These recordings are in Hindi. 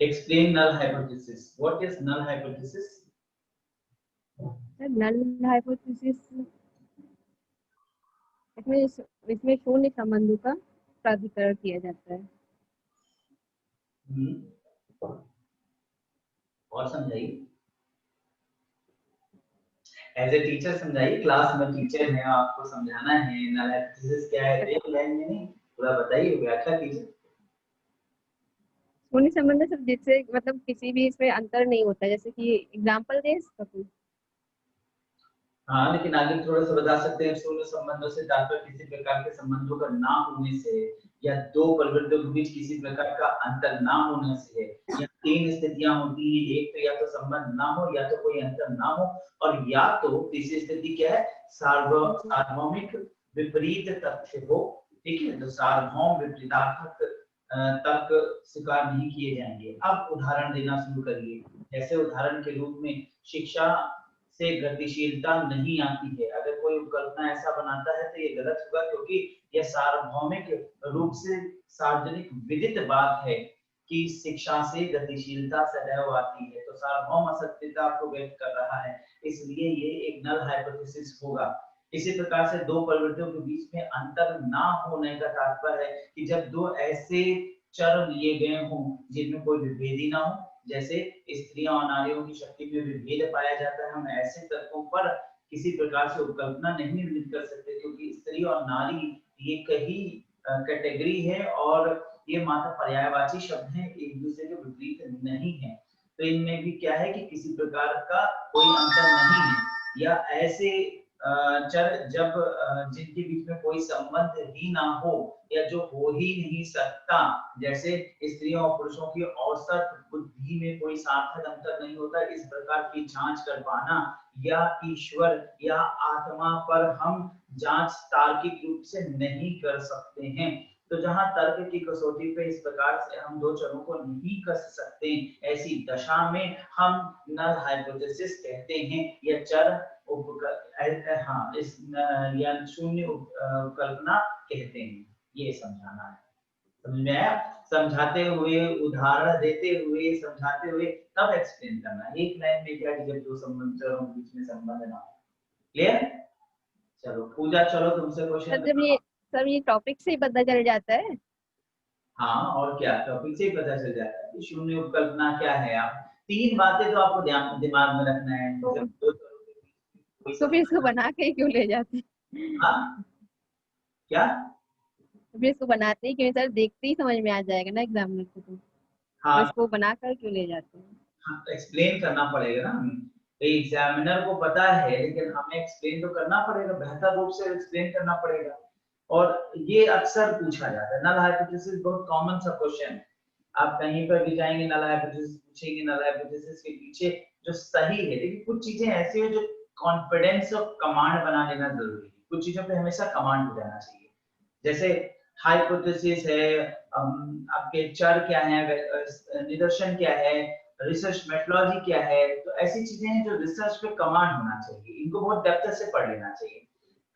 Explain null hypothesis. What is null hypothesis? Null hypothesis इसमें इसमें शून्य संबंधों का प्राधिकरण किया जाता है। और समझाइए, एज ए टीचर समझाइए, क्लास में टीचर है, आपको समझाना है नल हाइपोथेसिस क्या है, एक लाइन में नहीं पूरा बताइए, व्याख्या कीजिए। शून्य संबंध सब जिससे मतलब किसी भी इसमें अंतर नहीं होता, जैसे कि एग्जांपल दे इसका कोई। हाँ, लेकिन आगे थोड़ा सा बता सकते हैं। शून्य संबंधों से तात्पर्य किसी प्रकार के संबंधों का ना होने से, या दो परिवर्तों के बीच किसी प्रकार का अंतर ना होने से, या तीन स्थितियां होती है, एक तो या तो संबंध ना हो, या तो कोई अंतर ना हो, और या तो तीसरी स्थिति क्या है, सार्वभौमिक विपरीत तथ्य हो। ठीक है, तो सार्वभौम विपरीतार्थक तर्क स्वीकार नहीं किए जाएंगे। अब उदाहरण देना शुरू करिए। जैसे उदाहरण के रूप में, शिक्षा से गतिशीलता नहीं आती है। अगर कोई उपकल्पना ऐसा बनाता है तो ये गलत होगा, क्योंकि यह सार्वभौमिक रूप से सार्वजनिक विदित बात है कि शिक्षा से गतिशीलता सदैव आती है। तो सार्वभौम असत्यता को व्यक्त कर रहा है, इसलिए ये एक नल हाइपोथेसिस होगा। इसी प्रकार से दो प्रवृत्तियों के बीच में अंतर ना होने का तात्पर्य है कि जब दो ऐसे चर लिए गए हों जिनमें कोई विभेद ही ना हो, जैसे स्त्रियों और नारियों की शक्ति में विभेद पाया जाता है, हम ऐसे तत्वों पर किसी प्रकार से उपकल्पना नहीं निर्मित कर सकते, क्योंकि स्त्री और नारी ये कई कैटेगरी है और ये मात्र पर्यायवाची शब्द हैं, एक दूसरे के विपरीत नहीं है। तो इनमें भी क्या है कि किसी प्रकार का कोई अंतर नहीं है, या ऐसे चर जब जिनके बीच में कोई संबंध ही ना हो, या जो हो ही नहीं सकता, जैसे स्त्रियों और पुरुषों की औसत बुद्धि में कोई सार्थक अंतर नहीं होता, इस प्रकार की जांच कर पाना, या ईश्वर या आत्मा पर हम जांच तार्किक रूप से नहीं कर सकते हैं। तो जहां तर्क की कसौटी पे इस प्रकार से हम दो चरों को नहीं कस सकते, ऐसी दशा में हम नल हाइपोथेसिस कहते हैं, या चर हाँ, इस या शून्य कल्पना कहते हैं। ये समझाना है, समझ में आया? समझाते हुए, उदाहरण देते हुए, समझाते हुए तब एक्सप्लेन करना है। एक लाइन में क्या कि जब दो संबंधों के बीच में संबंध ना हो। क्लियर? चलो पूजा, चलो तुमसे क्वेश्चन बताओ। सब ये टॉपिक से ही पता चल जाता है। हाँ, और क्या, टॉपिक से ही पता चल जाता है कि शून्य उपकल्पना क्या है। आप तीन बातें तो आपको दिमाग में रखना है, जब दो तो फिर इसको बना के क्यों ले जाते हैं? हाँ, क्या? तो फिर इसको बनाते ही क्यों सर, देखते ही समझ में आ जाएगा ना एग्जामिनर को, तो हाँ, इसको बनाकर क्यों ले जाते हैं? हाँ, एक्सप्लेन करना पड़ेगा ना हमें। एग्जामिनर को पता है, लेकिन हमें एक्सप्लेन तो करना पड़ेगा, बेहतर रूप से एक्सप्लेन करना पड़ेगा। और ये अक्सर पूछा जाता है। नल हाइपोथेसिस बहुत कॉमन सा क्वेश्चन है। आप कहीं पर भी जाएंगे, नल हाइपोथेसिस पूछेंगे, नल हाइपोथेसिस के पीछे जो सही है, लेकिन कुछ चीजें ऐसी है जो कॉन्फिडेंस और कमांड बना लेना जरूरी है। कुछ चीजों पे हमेशा कमांड हो जाना चाहिए। जैसे हाइपोथेसिस है, आपके चर क्या है, निदर्शन क्या है, रिसर्च मेथोडोलॉजी क्या है, तो ऐसी चीजें हैं जो रिसर्च पे कमांड होना चाहिए, इनको बहुत डेप्थ से पढ़ लेना चाहिए।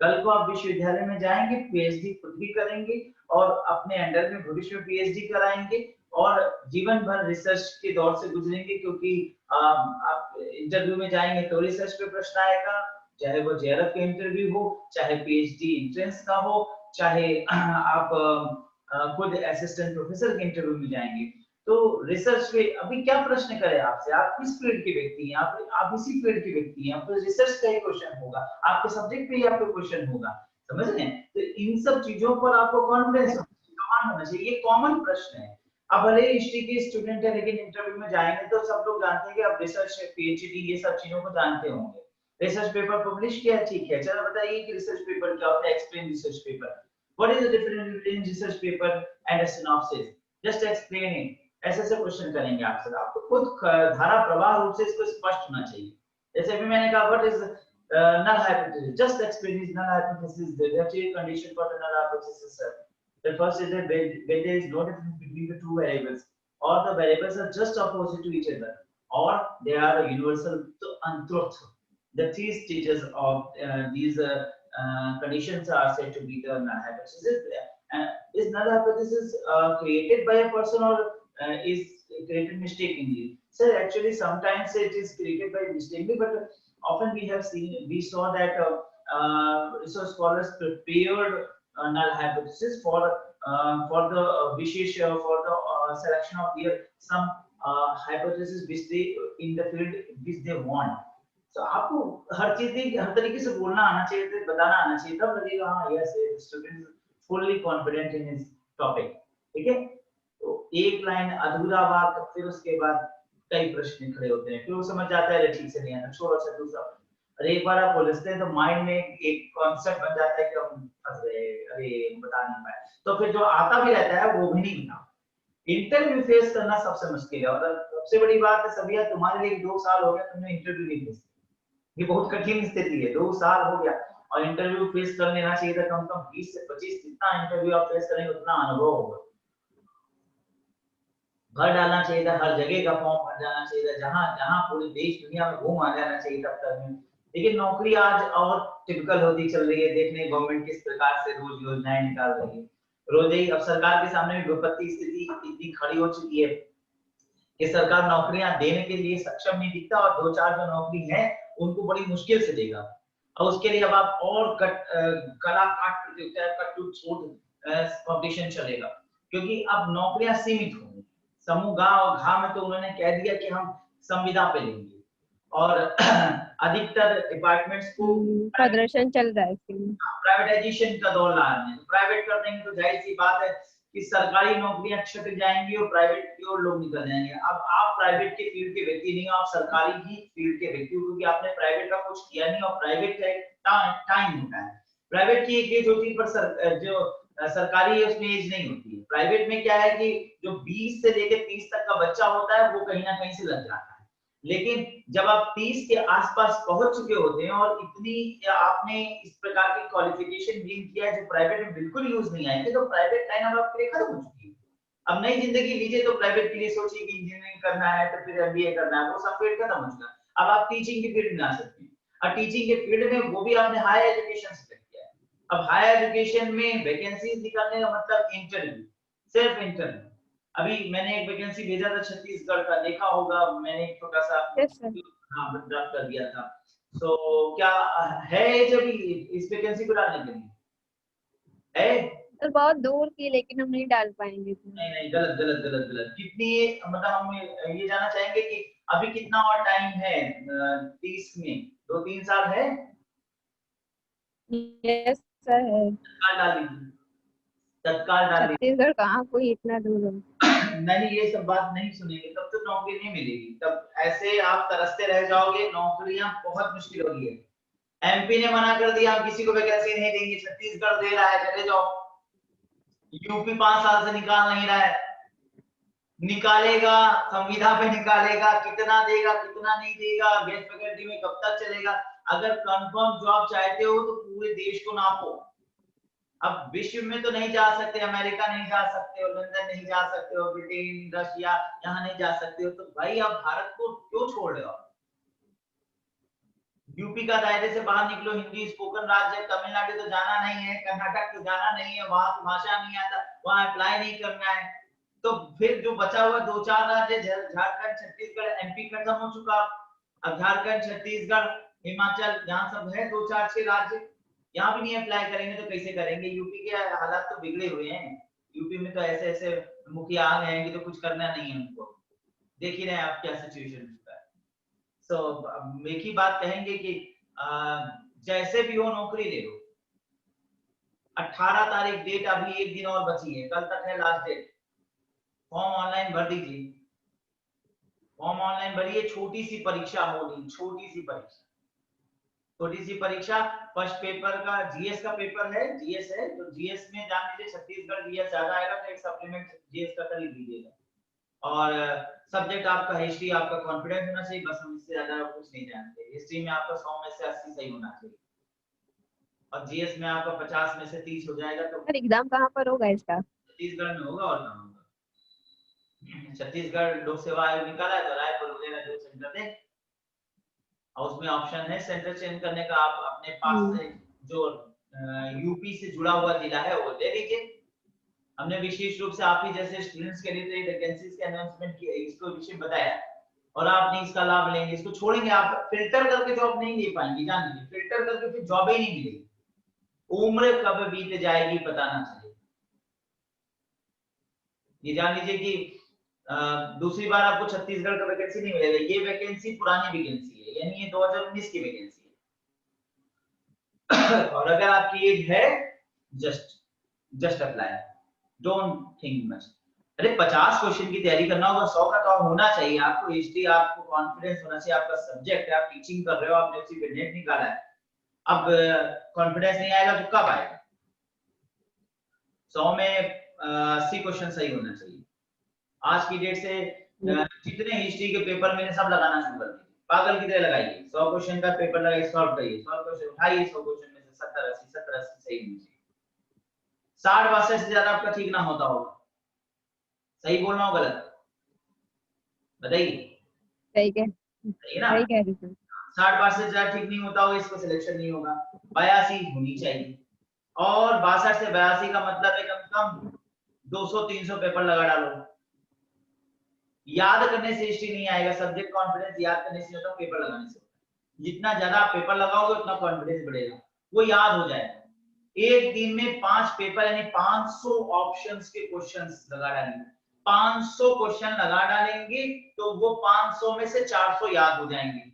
कल को आप विश्वविद्यालय में जाएंगे, पीएचडी खुद भी करेंगे, और अपने अंडर में भविष्य में पीएचडी कराएंगे, और जीवन भर रिसर्च के दौर से गुजरेंगे, क्योंकि आप इंटरव्यू में जाएंगे तो रिसर्च पे प्रश्न आएगा, चाहे वो जेआरएफ का इंटरव्यू हो, चाहे पीएचडी एंट्रेंस का हो, चाहे आप खुद असिस्टेंट प्रोफेसर के इंटरव्यू में जाएंगे। तो रिसर्च पे अभी क्या प्रश्न करे आपसे, आप किस फील्ड के व्यक्ति हैं, आप इसी फील्ड के व्यक्ति हैं, आपको रिसर्च का ही क्वेश्चन होगा, आपके सब्जेक्ट पे ही आपको क्वेश्चन होगा। समझ रहे हैं? तो इन सब चीजों पर आपको कॉन्फिडेंस होना चाहिए, ये कॉमन प्रश्न है। अब भले हिस्ट्री के स्टूडेंट है, लेकिन इंटरव्यू में जाएंगे तो सब लोग जानते हैं कि आप रिसर्च, पीएचडी, ये सब चीजों को जानते होंगे। रिसर्च पेपर पब्लिश किया, ठीक है, चलो बताइए कि रिसर्च पेपर क्या होता है, explain research paper. What is the difference between research paper and a synopsis, just explain it. ऐसे ऐसे क्वेश्चन करेंगे आपसे, आपको खुद धारा प्रवाह रूप से इसको स्पष्ट होना चाहिए। जैसे अभी मैंने कहा, what is null hypothesis, just explain is null hypothesis, the actual condition for the null hypothesis, sir. The first is that when there is no difference between the two variables, or the variables are just opposite to each other, or they are universal truth. The three stages of these conditions are said to be the null hypothesis. Is null hypothesis created by a person, or is created mistakenly. Sir, actually sometimes it is created by mistakenly, but often we saw that research scholars prepared null hypothesis for the wishes for the selection of their some hypothesis which they in the field which they want. So आपको हर चीज हर तरीके से बोलना आना चाहिए, बताना आना चाहिए, तब लगेगा हाँ yes student fully confident in his topic. ठीक है, तो एक लाइन अधूरा वाक्य, फिर उसके बाद कई प्रश्न खड़े होते हैं, फिर वो समझ जाता है ठीक से नहीं आता, छोड़ो अच्छा दूसरा। अरे एक बार आप बोलते हैं तो माइंड में एक कॉन्सेप्ट बन जाता है कि हम फंस गए, अरे बता नहीं पाए, तो फिर जो आता भी रहता है वो भी नहीं बता। इंटरव्यू फेस करना सबसे मुश्किल है, और सबसे बड़ी बात है सभी, तुम्हारे लिए 2 साल हो गया तुमने इंटरव्यू नहीं फेस, ये बहुत कठिन स्थिति है, 2 साल हो गया और इंटरव्यू फेस कर लेना चाहिए था कम से कम 20 से 25, जितना इंटरव्यू आप फेस करेंगे उतना अनुभव होगा। भर डालना चाहिए था, हर जगह का फॉर्म भर जाना चाहिए था, जहां जहां पूरे देश दुनिया में घूम आ जाना चाहिए तब तक में। लेकिन नौकरी आज और टिपिकल होती चल रही है, देखने गवर्नमेंट किस प्रकार से रोज योजनाएं निकाल रही है, रोज ही। अब सरकार के सामने विपत्ति स्थिति इतनी खड़ी हो चुकी है कि सरकार नौकरियां देने के लिए सक्षम नहीं दिखता, और 2-4 जो नौकरी है उनको बड़ी मुश्किल से देगा। और उसके लिए अब आप और कला काट प्रतियोगिता, कट छोड़ कंपटीशन चलेगा, क्योंकि अब नौकरियां सीमित होंगी। समूह गा और घा में तो उन्होंने कह दिया कि हम संविदा पे लेंगे, और अधिकतर डिपार्टमेंट्स को प्रदर्शन चल रहा है इसके लिए, प्राइवेटाइजेशन का दौर ला रहे हैं। प्राइवेट कर देंगे तो जाहिर सी बात है कि सरकारी नौकरियां छट जाएंगी और प्राइवेट की ओर लोग निकल जाएंगे। अब आप प्राइवेट के फील्ड के व्यक्ति नहीं हो, आप सरकारी ही फील्ड के व्यक्ति हो, क्योंकि आपने प्राइवेट का कुछ किया नहीं, और प्राइवेट का एक टाइम होता है। प्राइवेट की एक एज होती है, पर जो सरकारी है उसमें एज नहीं होती है। प्राइवेट में क्या है कि जो 20 से लेकर 30 तक का बच्चा होता है वो कहीं ना कहीं से लग जाता है, लेकिन जब आप 30 के आसपास पहुंच चुके होते हैं और इतनी आपने इस प्रकार की क्वालिफिकेशन गेन किया है जो प्राइवेट में बिल्कुल यूज नहीं आएंगे, तो प्राइवेट लाइन अब आपके लिए खत्म हो चुकी है। अब नई जिंदगी लीजिए, तो प्राइवेट के लिए सोचिए कि इंजीनियरिंग करना है तो फिर एमबीए करना है, वो सब फील्ड खत्म हो चुका है। अब आप टीचिंग की फील्ड में आ सकते हैं, और टीचिंग के फील्ड में वो भी आपने हायर एजुकेशन से किया है। अब हायर एजुकेशन में वैकेंसीज निकालने का मतलब इंटरव्यू, सिर्फ इंटरव्यू। अभी मैंने एक वैकेंसी भेजा था छत्तीसगढ़ का, देखा होगा, मैंने एक छोटा सा ड्राफ्ट कर दिया था। तो क्या है एज अभी इस वैकेंसी को डालने के लिए? है तो बहुत दूर की, लेकिन हम नहीं डाल पाएंगे। नहीं नहीं, गलत गलत गलत गलत। कितनी, मतलब हम ये जानना चाहेंगे कि अभी कितना और टाइम है 30 में, 2-3 साल है? यस सर है। तत्काल डाल दीजिए, तत्काल डाल दीजिए। छत्तीसगढ़ कहाँ कोई इतना दूर है। नहीं, ये सब बात नहीं सुनेंगे तब तो नौकरी नहीं मिलेगी, तब ऐसे आप तरसते रह जाओगे, नौकरियां बहुत मुश्किल हो रही है। एमपी ने मना कर दिया हम किसी को वैकेंसी नहीं देंगे, छत्तीसगढ़ दे रहा है, चले जाओ। यूपी 5 साल से निकाल नहीं रहा है, निकालेगा संविदा पे निकालेगा, कितना देगा कितना नहीं देगा, गेस्ट फैकल्टी में कब तक चलेगा। अगर कंफर्म जॉब चाहते हो तो पूरे देश को नापो। अब विश्व में तो नहीं जा सकते, अमेरिका नहीं जा सकते हो, लंदन नहीं जा सकते हो, ब्रिटेन रशिया यहाँ नहीं जा सकते हो, तो भाई आप भारत को क्यों छोड़ रहे हो? यूपी का दायरे से बाहर निकलो, हिंदी स्पोकन राज्य, तमिलनाडु तो जाना नहीं है, कर्नाटक तो जाना नहीं है, वहां की भाषा नहीं आता, वहां अप्लाई नहीं करना है। तो फिर जो बचा हुआ 2-4 राज्य, झारखंड छत्तीसगढ़, एमपी खत्म हो चुका, अब झारखंड छत्तीसगढ़ हिमाचल, यहाँ सब है 2-4-6 राज्य, यहाँ भी नहीं अप्लाई करेंगे तो कैसे करेंगे? यूपी के हालात तो बिगड़े हुए हैं, यूपी में तो ऐसे ऐसे मुखिया आ गए हैं कि तो कुछ करना नहीं है उनको, देख ही रहे हैं आप क्या सिचुएशन होता है। सो एक ही बात कहेंगे कि जैसे भी हो नौकरी ले लो। 18 तारीख डेट, अभी एक दिन और बची है, कल तक है लास्ट डेट। फॉर्म ऑनलाइन भर दीजिए, फॉर्म ऑनलाइन भरिए, छोटी सी परीक्षा होगी, छोटी सी परीक्षा, छोटी सी परीक्षा। फर्स्ट पेपर का जीएस का पेपर है, जीएस है तो जीएस में जान लीजिए छत्तीसगढ़ जीएस ज्यादा आएगा तो एक सप्लीमेंट जीएस का कर लीजिएगा। और सब्जेक्ट आपका हिस्ट्री, आपका कॉन्फिडेंस होना चाहिए, बस हम इससे ज्यादा कुछ नहीं जानते। हिस्ट्री में आपका 100 में से 80 सही होना चाहिए, और जीएस में आपका 50 में से 30 हो जाएगा। तो एग्जाम कहाँ पर होगा इसका? छत्तीसगढ़ में होगा, और कहाँ होगा? छत्तीसगढ़ लोक सेवा आयोग निकाला है तो रायपुर वगैरह जो सेंटर थे, और उसमें ऑप्शन है सेंटर चेंज करने का। आप अपने पास से जो यूपी से जुड़ा हुआ जिला है वो ले लीजिए, हमने विशेष रूप से आप ही जैसे स्टूडेंट्स के लिए वैकेंसीज के अनाउंसमेंट किया, इसको विषय बताया और आप नहीं इसका लाभ लेंगे, इसको छोड़ेंगे, आप फिल्टर करके जॉब नहीं ले पाएंगे। जान लीजिए, फिल्टर करके फिर जॉब ही नहीं मिलेगी, उम्र कब बीत जाएगी पता ना चले। ये जान लीजिए कि दूसरी बार आपको छत्तीसगढ़ का वैकेंसी नहीं मिलेगा, ये वैकेंसी पुरानी वैकेंसी है, यानी ये 2019 की वैकेंसी है। और अगर आपकी एज है, just apply, don't think much. अरे 50 क्वेश्चन की तैयारी करना होगा, 100 का तो होना चाहिए आपको। हिस्ट्री आपको कॉन्फिडेंस होना चाहिए, आपका सब्जेक्ट है, आप टीचिंग कर रहे हो, आपने उसी पे नेट निकाला है। अब कॉन्फिडेंस नहीं आएगा तो कब आएगा? 100 में 80 क्वेश्चन सही होना चाहिए। आज की डेट से जितने हिस्ट्री के पेपर मैंने सब लगाना शुरू कर दिए, पागल की तरह लगाइए। 100 क्वेश्चन का पेपर लगाइए, सॉल्व करिए, 100 क्वेश्चन उठाइए, 100 क्वेश्चन में से 70 80 सही होंगे। 60 62 से ज्यादा आपका ठीक ना होता होगा, सही बोल रहा हूँ गलत बताइए? सही कह ना? सही कह रही हूँ। 60 62 से ज्यादा ठीक नहीं होता होगा, इसको सिलेक्शन नहीं होगा। 82 होनी चाहिए, और 62 से 82 का मतलब है कम से कम 200 300 पेपर लगा डालो। याद करने से हिस्ट्री नहीं आएगा, सब्जेक्ट कॉन्फिडेंस याद करने से होता है, पेपर लगाने से होता है। जितना ज्यादा आप पेपर लगाओगे उतना कॉन्फिडेंस बढ़ेगा, वो याद हो जाएगा। एक दिन में 5 पेपर यानी 500 ऑप्शंस के क्वेश्चंस लगा डालेंगे। 500 क्वेश्चन लगा डालेंगे तो वो 500 में से 400 याद हो जाएंगे,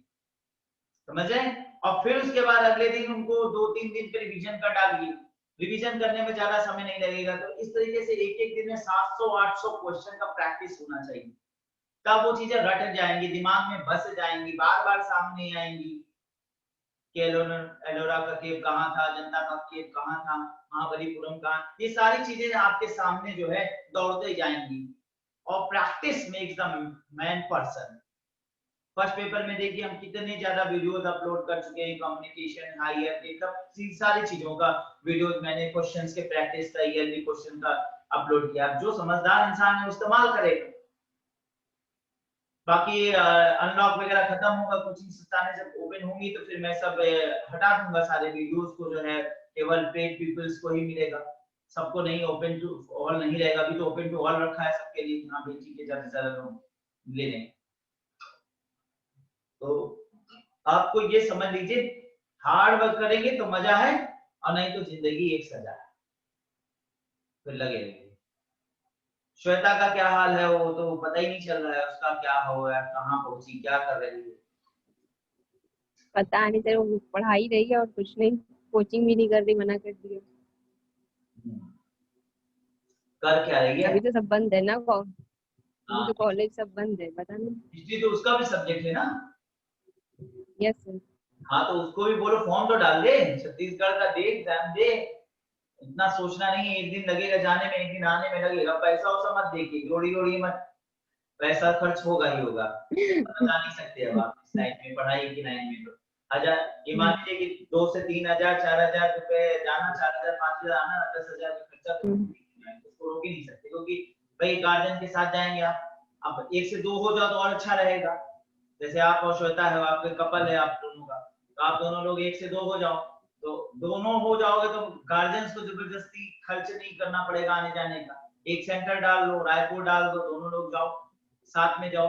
समझ रहे हैं? और फिर उसके बाद अगले दिन उनको 2-3 दिन पे रिवीजन कर डालिए। रिवीजन करने में ज्यादा समय नहीं लगेगा। तो इस तरीके से एक एक दिन में 700-800 क्वेश्चन का प्रैक्टिस होना चाहिए, तब वो चीजें रट जाएंगी, दिमाग में बस जाएंगी, बार बार सामने आएंगी कि एलोरा का केव कहाँ था, जनता का केव कहाँ था, महाबलीपुरम कहाँ, ये सारी चीजें आपके सामने जो है दौड़ते जाएंगी। और practice makes the man person. First paper में देखिए हम कितने ज्यादा वीडियोस अपलोड कर चुके हैं, कम्युनिकेशन, हायर के सब सारी चीजों का वीडियोस मैंने क्वेश्चंस के प्रैक्टिस का, ईयरली क्वेश्चन का अपलोड किया। जो समझदार इंसान है इस्तेमाल करेगा। बाकी अनलॉक वगैरह खत्म होगा, कोचिंग संस्थानें जब ओपन होंगी तो फिर मैं सब हटा दूंगा, सारे वीडियोस को जो है केवल पेड पीपल्स को ही मिलेगा, सबको नहीं, ओपन टू ऑल नहीं रहेगा। अभी तो ओपन टू ऑल रखा है सबके लिए, यहाँ बेची के ज्यादा से ज्यादा लोग ले लें। तो आपको ये समझ लीजिए, हार्ड वर्क करेंगे तो मजा है, और नहीं तो जिंदगी एक सजा है, फिर लगे रहेंगे। श्वेता का क्या हाल है, वो तो पता ही नहीं चल रहा है, उसका क्या हो रहा है, कहाँ पहुंची, क्या कर रही है? पता नहीं सर, वो पढ़ा ही रही है और कुछ नहीं, कोचिंग भी नहीं कर रही, मना कर दिया। कर क्या रही है? अभी तो सब बंद है ना, अभी तो कॉलेज सब बंद है, पता नहीं। हिस्ट्री तो उसका भी सब्जेक्ट है ना? Yes sir. हाँ तो उसको भी बोलो फॉर्म तो डाल दे, छत्तीसगढ़ का दे, एग्जाम दे। इतना सोचना नहीं है, एक दिन लगेगा जाने में, एक दिन आने में लगेगा। पैसा वैसा मत देखिए, जोड़ी जोड़ी मत, पैसा खर्च होगा ही होगा, बता नहीं सकते अब आप इस लाइन में, पढ़ाई की लाइन में। तो हजार, ये मान लीजिए कि 2 से 3 हजार 4 हजार रुपए जाना, 4 हजार 5 हजार आना, 10 हजार का खर्चा तो उसको रोक ही नहीं सकते, क्योंकि भाई गार्जियन के साथ जाएंगे आप। अब 1 से 2 हो जाओ तो और अच्छा रहेगा। जैसे आप और श्वेता है, आपके कपल है आप दोनों का, तो आप दोनों लोग 1 से 2 हो जाओ, तो दोनों हो जाओगे तो गार्जियंस को जबरदस्ती खर्च नहीं करना पड़ेगा आने जाने का। एक सेंटर डाल लो, रायपुर डाल दो, दोनों लोग जाओ, साथ में जाओ,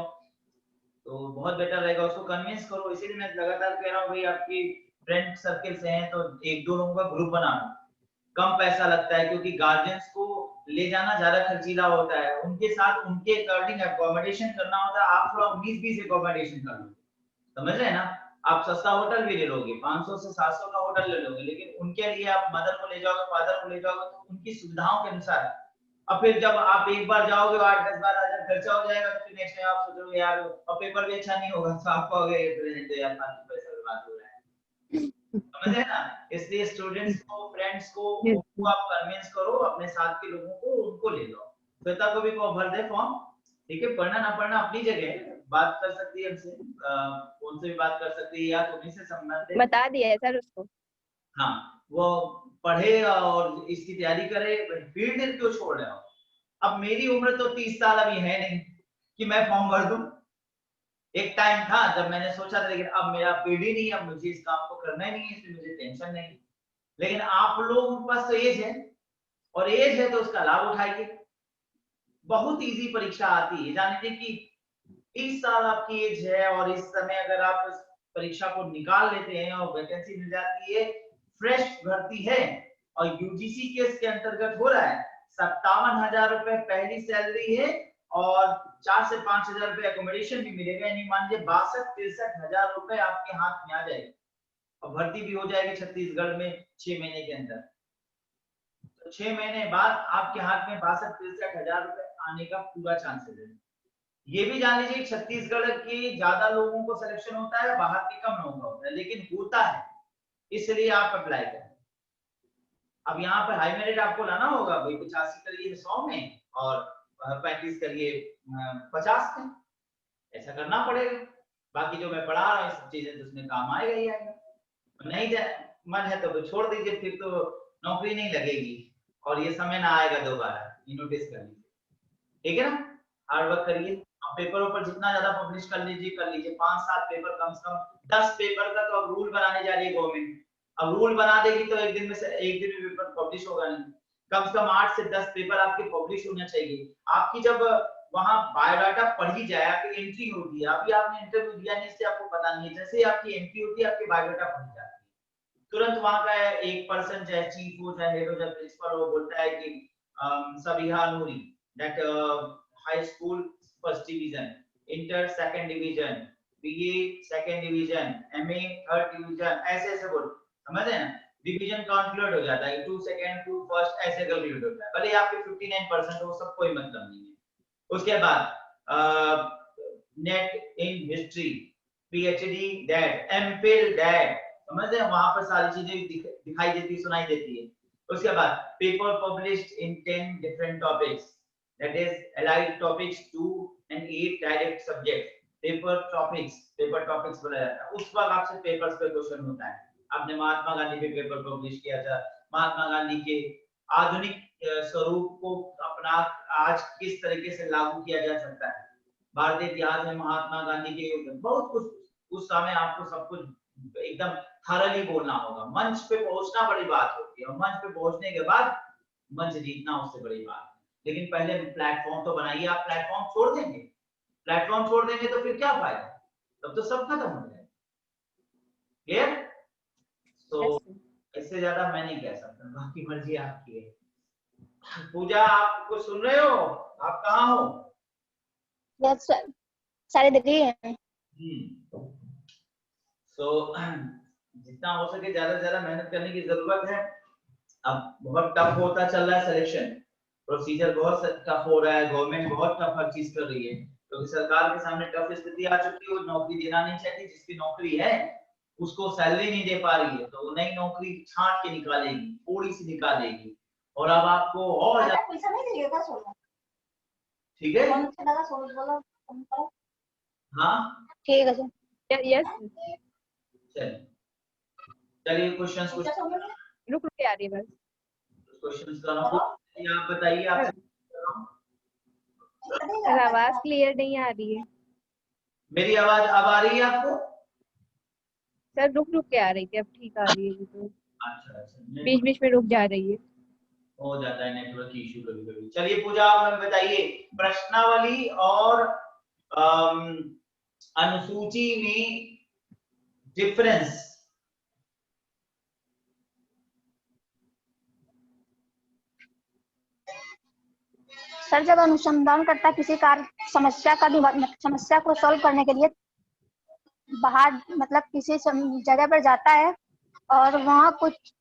तो बहुत बेटर रहेगा। उसको कन्विंस करो, इसीलिए मैं लगातार कह रहा हूँ भाई, आपकी फ्रेंड सर्किल से हैं तो 1-2 लोगों का ग्रुप बना लो, कम पैसा लगता है, क्योंकि गार्जियंस को ले जाना ज्यादा खर्चीला होता है, उनके साथ उनके अकॉर्डिंग अकोमोडेशन करना होता है। आप थोड़ा 19-20 अकोमोडेशन कर लो, समझ रहे हैं ना? आप सस्ता होटल भी ले लोगे, 500 से 700 का होटल ले लोगे, लेकिन उनके लिए आप मदर को ले जाओगे, फादर को ले जाओगे, तो उनकी सुविधाओं के अनुसार। अब फिर जब आप एक बार जाओगे 8-10 बार हजार खर्चा हो जाएगा, तो फिर नेक्स्ट टाइम आप सोचोगे यार, और पेपर भी अच्छा नहीं होगा, तो आप कहोगे यार फालतू पैसा बर्बाद हो रहा है, समझ रहे हैं ना? इसलिए स्टूडेंट्स को, फ्रेंड्स को, उनको आप कन्विंस करो, अपने साथ के लोगों को, उनको ले लो। श्वेता को भी भर दे फॉर्म, ठीक है? पढ़ना ना पढ़ना अपनी जगह है, बात कर सकती है हमसे, फोन से भी बात कर सकती है, या तुम्हीं से संबंधित बता दिया है सर उसको। हाँ, वो पढ़े और इसकी तैयारी करे, फील्ड क्यों छोड़ रहे हो? अब मेरी उम्र तो 30 साल अभी है नहीं कि मैं फॉर्म भर दूं। एक टाइम था जब मैंने सोचा था, लेकिन अब मेरा पीढ़ी ही नहीं, अब मुझे इस काम को करना ही नहीं है, इसलिए मुझे टेंशन नहीं। लेकिन आप लोगों के पास तो एज है, और एज है तो उसका लाभ उठाइए। बहुत इजी परीक्षा आती है, जान लीजिए कि 30 साल आपकी एज है और इस समय अगर आप इस परीक्षा को निकाल लेते हैं और वैकेंसी मिल जाती है, फ्रेश भर्ती है और यूजीसी के इसके अंतर्गत हो रहा है, 57,000 रुपए पहली सैलरी है और 4 से 5,000 रुपए एकोमोडेशन भी मिलेगा, यानी मान लीजिए 62-63,000 रुपए आपके हाथ में आ जाएगी और भर्ती भी हो जाएगी छत्तीसगढ़ में 6 महीने के अंदर। तो 6 महीने बाद आपके हाथ में 62-63,000 रुपए आने का पूरा चांसेस है। ये भी जान लीजिए छत्तीसगढ़ के ज्यादा लोगों को सिलेक्शन होता है, बाहर के कम लोगों का होता है, लेकिन होता है, इसलिए आप अप्लाई करें। अब यहाँ पे हाई मेरिट आपको लाना होगा, भाई 85 करिए 100 में और 35 करिए 50 में, ऐसा करना पड़ेगा। बाकी जो मैं पढ़ा रहा हूँ सब चीजें तो उसमें काम आएगा ही आएगा, नहीं मन है तो छोड़ दीजिए, फिर तो नौकरी नहीं लगेगी और ये समय ना आएगा दोबारा, नोटिस कर लीजिए, ठीक है ना। हार्ड वर्क करिए, पेपरों पर जितना ज्यादा पब्लिश कर लीजिए 5-7 पेपर, कम से कम 10 पेपर का तो अब रूल बनाने जा रही है गवर्नमेंट। अब रूल बना देगी तो एक दिन में पेपर पब्लिश होगा नहीं, कम से कम 8 से 10 पेपर आपके पब्लिश होना चाहिए। आपकी जब वहां बायोडाटा पढ़ी जाए, आपकी एंट्री होती है, अभी आपने इंटरव्यू दिया नहीं इससे आपको पता नहीं है, जैसे ही आपकी एंट्री होती है आपकी बायोडाटा पढ़ी जाती है, तुरंत वहां का एक पर्सन चाहे चीफ हो चाहे हेड हो चाहे प्रिंसिपल हो बोलता है कि Sabiha Noori that high school first division, inter second division, BA second division, MA third division, ऐसे ऐसे बोल, समझ रहे हैं ना, डिवीजन कैलकुलेट हो जाता है, 2 सेकंड 2 फर्स्ट ऐसे कैलकुलेट होता है, भले आपके 59% हो, सब कोई मतलब नहीं है। उसके बाद net in history, PhD that, MPhil that, समझ रहे हैं, वहां पर सारी चीजें दिखाई देती है, सुनाई देती है। उसके बाद paper published in 10 different topics, that is allied topics 2 and 8 direct subject, paper topics बोला जाता है। उस वक्त आपसे पेपर्स पे क्वेश्चन होता है, आपने महात्मा गांधी पे पेपर पब्लिश किया था, महात्मा गांधी के आधुनिक स्वरूप को अपना आज किस तरीके से लागू किया जा सकता है, भारतीय इतिहास में महात्मा गांधी के बहुत कुछ, उस समय आपको सब कुछ एकदम थरली बोलना होगा। मंच पे पहुंचना बड़ी बात होती है और मंच पे पहुंचने के बाद मंच जीतना उससे बड़ी बात है, लेकिन पहले प्लेटफॉर्म तो बनाइए। आप प्लेटफॉर्म छोड़ देंगे तो फिर क्या फायदा, तब तो सब खत्म हो जाएगा। क्लियर? तो इससे ज्यादा मैं नहीं कह सकता, बाकी मर्जी आपकी है। पूजा आप कुछ सुन रहे हो? आप कहाँ हो? यस सर, सारे दिल्ली हैं। सो जितना हो सके ज्यादा से ज्यादा मेहनत करने की जरूरत है। अब बहुत टफ होता चल रहा है सिलेक्शन, प्रोसीजर बहुत टफ हो रहा है, गवर्नमेंट बहुत टफ हर चीज कर रही है, क्योंकि सरकार के सामने टफ स्थिति आ चुकी है, वो नौकरी देना नहीं चाहती, जिसकी नौकरी है उसको सैलरी नहीं दे पा रही है, तो वो नई नौकरी छांट के निकालेगी, थोड़ी सी निकालेगी, और अब आपको और पैसा नहीं देगा सोना, ठीक है? हाँ ठीक है सर। यस चलिए क्वेश्चंस रुक के आ रही है बस। क्वेश्चंस का आप बताइए, आपसे सर आवाज क्लियर नहीं आ रही है। मेरी आवाज अब आ रही है आपको? सर रुक के आ रही थी, अब ठीक आ रही है। तो अच्छा बीच बीच में रुक जा रही है, हो जाता है नेटवर्क इशू कभी कभी। चलिए पूजा आप हमें बताइए, प्रश्नावली और अनुसूची में डिफरेंस। सर जब अनुसंधान करता किसी कार्य समस्या को सॉल्व करने के लिए बाहर मतलब किसी जगह पर जाता है और वहाँ कुछ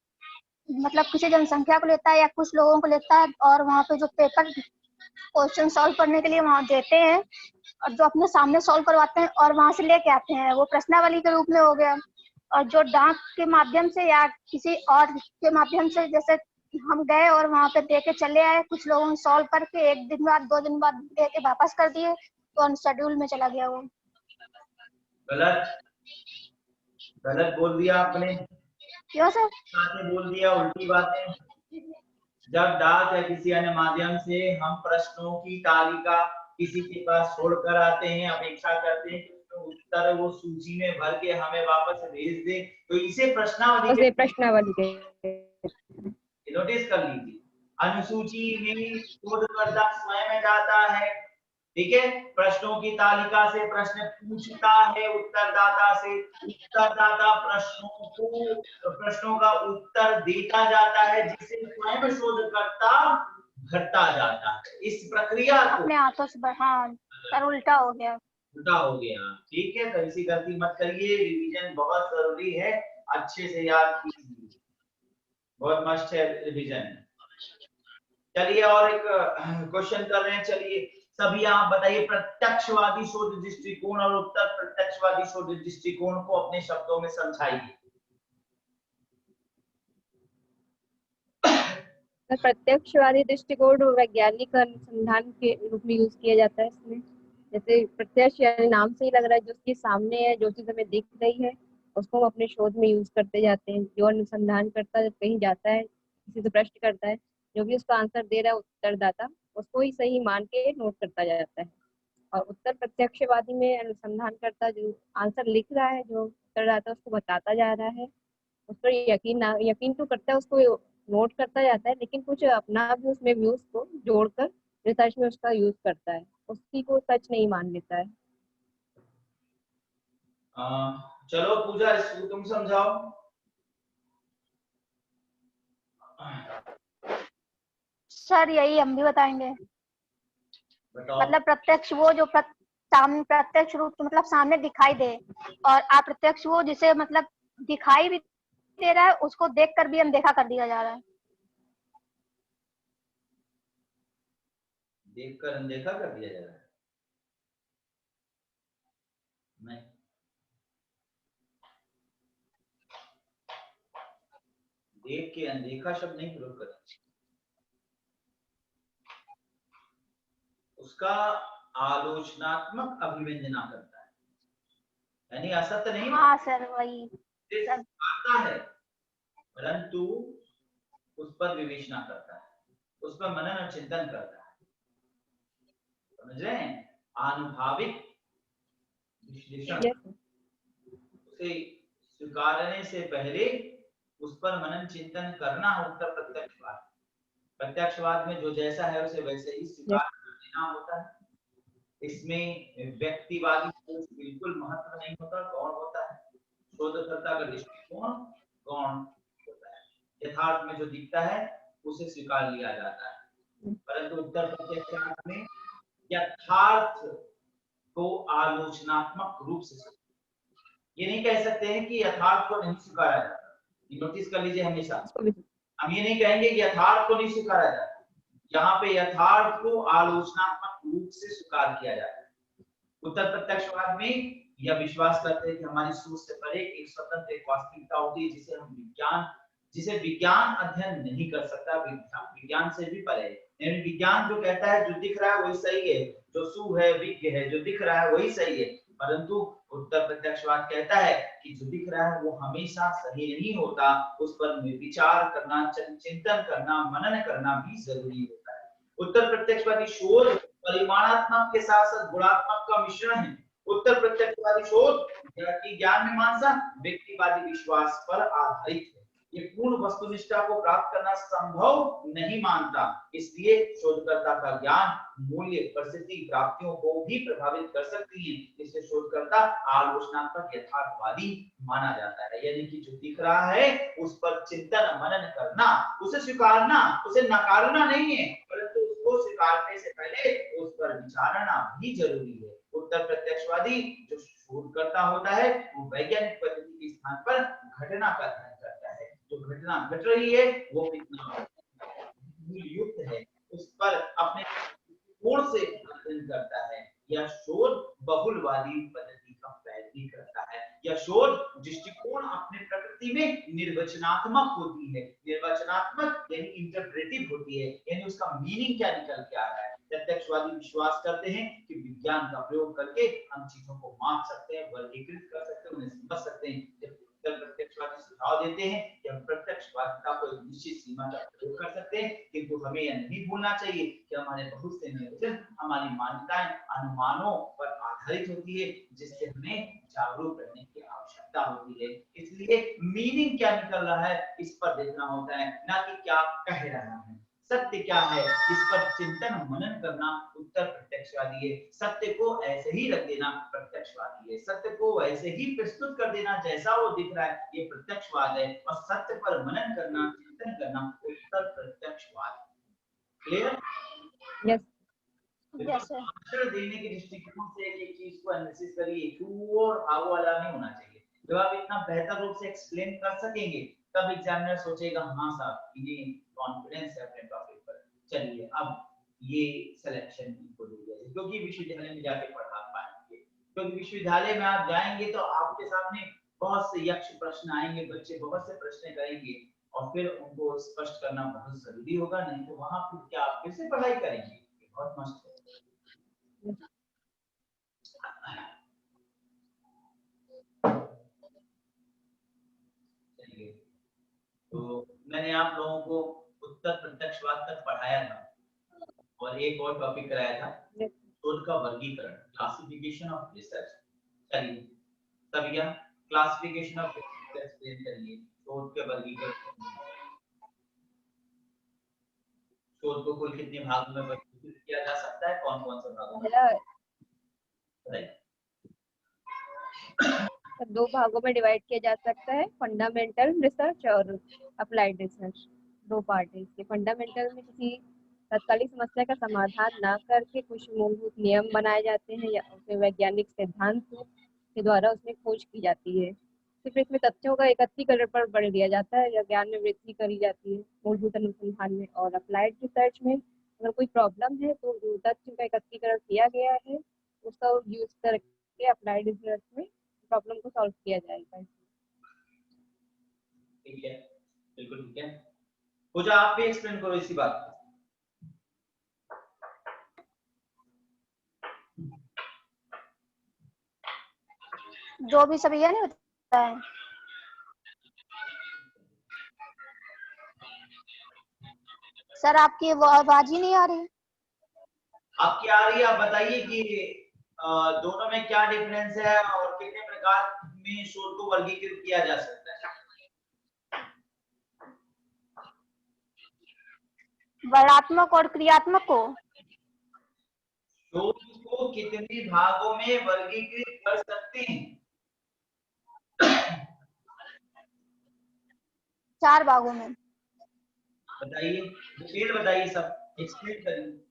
मतलब किसी जनसंख्या को लेता है या कुछ लोगों को लेता है, और वहाँ पे जो पेपर क्वेश्चन सॉल्व करने के लिए वहाँ देते हैं और जो अपने सामने सॉल्व करवाते हैं और वहाँ से लेके आते हैं, वो प्रश्नावली के रूप में हो गया। और जो डाक के माध्यम से या किसी और के माध्यम से, जैसे हम गए और वहाँ पे दे के चले आए, कुछ लोगों ने सॉल्व करके 1 दिन बाद 2 दिन बाद दे के वापस कर दिए, तो अनशेड्यूल में चला गया वो। गलत बोल दिया आपने। क्यों सर? बातें बोल दिया, उल्टी बातें। जब डाक या किसी अन्य माध्यम से हम प्रश्नों की तालिका किसी के पास छोड़कर आते हैं, अपेक्षा करते हैं कि उत्तर वो सूची में भर के हमें वापस भेज दे, तो इसे प्रश्नावली के नोटिस कर लीजिए। अनुसूची में शोधकर्ता स्वयं जाता है, ठीक है, प्रश्नों की तालिका से प्रश्न पूछता है उत्तरदाता से, उत्तरदाता प्रश्नों का उत्तर देता जाता है, जिसे स्वयं शोधकर्ता भरता जाता है। इस प्रक्रिया को अपने हाथों से हाँ सर उल्टा हो गया। उल्टा हो गया, ठीक है, तो ऐसी गलती मत करिए, रिवीजन बहुत जरूरी है, अच्छे से याद कीजिए, बहुत मस्त है रिवीजन। चलिए और एक क्वेश्चन कर रहे हैं, चलिए सभी आप बताइए, प्रत्यक्षवादी शोध दृष्टिकोण और उत्तर प्रत्यक्षवादी शोध दृष्टिकोण को अपने शब्दों में समझाइए। प्रत्यक्षवादी दृष्टिकोण वैज्ञानिक अनुसंधान के रूप में यूज किया जाता है। इसमें जैसे प्रत्यक्ष यानी नाम से ही लग रहा है, जो उसके सामने है, जो चीज हमें दिख रही है, उसको हम अपने शोध में यूज करते जाते हैं। जो अनुसंधान करता है, जब कहीं जाता है, किसी से प्रश्न करता है, जो भी उसका आंसर दे रहा है उत्तरदाता, उसको ही सही मान के नोट करता जाता है। और उत्तर प्रत्यक्षवादी में अनुसंधान करता जो आंसर लिख रहा है, जो उत्तरदाता उसको बताता जा रहा है, उस पर यकीन तो करता है, उसको नोट करता जाता है, लेकिन कुछ अपना भी उसमें व्यूज को जोड़कर रिसर्च में उसका यूज करता है, उसी को सच नहीं मान लेता है। चलो पूजा, इसको तुम समझाओ। सर यही हम भी बताएंगे। बताओ। मतलब प्रत्यक्ष वो जो प्रत्यक्ष रूप से मतलब सामने दिखाई दे, और अप्रत्यक्ष वो जिसे मतलब दिखाई भी दे रहा है, उसको देखकर भी अनदेखा कर दिया जा रहा है। देखकर अनदेखा कर दिया जा रहा है? नहीं, देख के अनदेखा शब्द नहीं प्रयोग करना, उसका आलोचनात्मक अभिव्यंजना करता है, यानी असत्य नहीं। हाँ सर वही आता है, परंतु उस पर विवेचना करता है, उस पर मनन और चिंतन करता है, समझ रहे हैं? आनुभाविक विश्लेषण, उसे स्वीकारने से पहले उस पर मनन चिंतन करना उत्तर प्रत्यक्षवाद। प्रत्यक्षवाद में जो जैसा है उसे वैसे ही स्वीकार कर देना होता है। इसमें व्यक्तिवादी सोच बिल्कुल महत्व नहीं होता, कौन होता है शोधकर्ता का दृष्टिकोण, कौन होता है, यथार्थ में जो दिखता है उसे स्वीकार लिया जाता है। परंतु उत्तर प्रत्यक्षवाद में यथार्थ को आलोचनात्मक रूप से, ये नहीं कह सकते हैं कि यथार्थ को नहीं स्वीकारा जाता, ये नोटिस कर लीजिए हमेशा, हम ये नहीं कहेंगे कि यथार्थ को नहीं स्वीकारा जाता, यहाँ पे यथार्थ को आलोचनात्मक रूप से स्वीकार किया जाता है। उत्तर प्रत्यक्षवाद में यह विश्वास करते हैं कि हमारी सोच से परे एक स्वतंत्र एक वास्तविकता होती है, जिसे विज्ञान अध्ययन नहीं कर सकता, विज्ञान से भी परे। यानी विज्ञान जो कहता है जो दिख रहा है वही सही है, जो सु है विज्ञ है, जो दिख रहा है वही सही है, परंतु उत्तर प्रत्यक्षवाद कहता है कि जो दिख रहा है वो हमेशा सही नहीं होता, उस पर विचार करना, चिंतन करना, मनन करना भी जरूरी होता है। उत्तर प्रत्यक्षवादी शोध परिमाणात्मक के साथ साथ गुणात्मक का मिश्रण है। उत्तर प्रत्यक्षवादी शोध ज्ञान मीमांसा व्यक्तिवादी विश्वास पर आधारित है, ये पूर्ण वस्तुनिष्ठा को प्राप्त करना संभव नहीं मानता, इसलिए शोधकर्ता का ज्ञान मूल्य प्रसिद्धि प्राप्तियों को भी प्रभावित कर सकती है, इससे शोधकर्ता आलोचनात्मक यथार्थवादी माना जाता है। यानी कि जो दिख रहा है उस पर चिंतन मनन करना, उसे स्वीकारना, उसे नकारना नहीं है, परंतु उसको स्वीकारने से पहले उस पर विचारना भी जरूरी है। उत्तर प्रत्यक्षवादी जो शोधकर्ता होता है वो वैज्ञानिक पद्धति के स्थान पर घटना का अध्ययन करता है, जो घटना घट रही है वो कितना युक्त है उस पर अपने कोण से अध्ययन करता है। यह शोध बहुलवादी पद्धति का पैरवी करता है, यह शोध दृष्टिकोण अपने प्रकृति में निर्वचनात्मक होती है, निर्वचनात्मक यानी इंटरप्रेटिव होती है, यानी उसका मीनिंग क्या निकल के आ रहा है। प्रत्यक्षवादी विश्वास करते हैं कि विज्ञान का प्रयोग करके हम चीजों को माप सकते हैं, वर्गीकृत कर सकते हैं, उन्हें समझ सकते हैं। जब प्रत्यक्षवादी सुझाव देते हैं कि हम प्रत्यक्षवादिता को एक निश्चित सीमा तक प्रयोग कर सकते हैं, किंतु हमें यह नहीं भूलना चाहिए कि हमारे बहुत से निर्वचन हमारी मान्यताएं अनुमानों पर आधारित होती है, जिससे हमें जागरूक रहने की आवश्यकता होती है। इसलिए मीनिंग क्या निकल रहा है इस पर देखना होता है, ना कि क्या कह रहा है। सत्य क्या है, इस पर चिंतन मनन करना उत्तर प्रत्यक्षवादी है। सत्य को ऐसे ही रख देना प्रत्यक्षवादी है। सत्य को वैसे ही प्रस्तुत कर देना जैसा वो दिख रहा है, ये प्रत्यक्षवाद है। और सत्य पर मनन करना, चिंतन करना उत्तर प्रत्यक्षवाद। Clear? Yes yes sir. Answer देने के दृष्टिकोण से एक चीज को एनालिसिस करिए, ट्रू और भागो वाला नहीं होना चाहिए। जब आप इतना बेहतर रूप से एक्सप्लेन कर सकेंगे तब एग्जामिनर सोचेगा हाँ साहब इन्हें कॉन्फिडेंस है अपने टॉपिक पर, चलिए अब ये सिलेक्शन इनको दे दिया, क्योंकि विश्वविद्यालय में जाके पढ़ा पाएंगे। क्योंकि विश्वविद्यालय में आप जाएंगे तो आपके सामने बहुत से यक्ष प्रश्न आएंगे, बच्चे बहुत से प्रश्न करेंगे और फिर उनको स्पष्ट करना बहुत जरूरी होगा, नहीं तो वहां फिर क्या आप फिर से पढ़ाई करेंगे। बहुत मस्त है। चलिए, तो मैंने आप लोगों को उत्तर प्रत्यक्षवाद तक पढ़ाया था और एक और टॉपिक कराया था, शोध का वर्गीकरण, क्लासिफिकेशन ऑफ रिसर्च। चलिए तब यह क्लासिफिकेशन ऑफ रिसर्च एक्सप्लेन करिए। शोध के वर्गीकरण, शोध को कुल कितने भागों में वर्गीकृत किया जा सकता है, कौन कौन से भागों में? दो भागों में डिवाइड किया जा सकता है, फंडामेंटल रिसर्च और अप्लाइड रिसर्च। दो पार्ट है इसके। फंडामेंटल में किसी तत्कालीन समस्या का समाधान ना करके कुछ मूलभूत नियम बनाए जाते हैं या उसमें वैज्ञानिक सिद्धांतों के द्वारा उसमें खोज की जाती है। सिर्फ इसमें तथ्यों का एकत्रीकरण पर बल दिया जाता है या ज्ञान में वृद्धि करी जाती है मूलभूत अनुसंधान में। और अप्लाइड रिसर्च में अगर कोई प्रॉब्लम है तो जो तथ्यों का एकत्रीकरण किया गया है उसका यूज करके अप्लाइड रिसर्च में प्रॉब्लम को सॉल्व किया जाएगा। ठीक है, बिल्कुल ठीक है। पूजा आप भी एक्सप्लेन करो इसी बात को। जो भी सब ये नहीं होता है। सर आपकी वो आवाज ही नहीं आ रही। आपकी आ रही है, आप बताइए कि दोनों में क्या डिफरेंस है और कितने प्रकार में शोध को वर्गीकृत किया जा सकता है। वर्णात्मक और क्रियात्मक को शोध को कितने भागों में वर्गीकृत कर सकते हैं? 4 भागों में। बताइए, डिटेल बताइए, सब एक्सप्लेन करिए।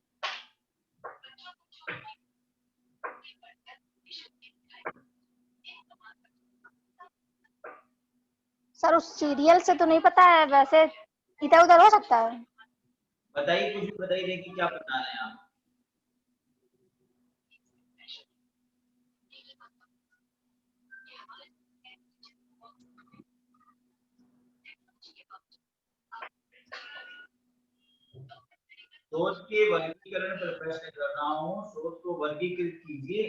सर उस सीरियल से तो नहीं पता है, वैसे इधर उधर हो सकता है। बताइए, कुछ भी बताइए, देखिए क्या बता रहे हैं आप। शोध के वर्गीकरण पर प्रश्न कर रहा हूँ, शोध को वर्गीकृत कीजिए।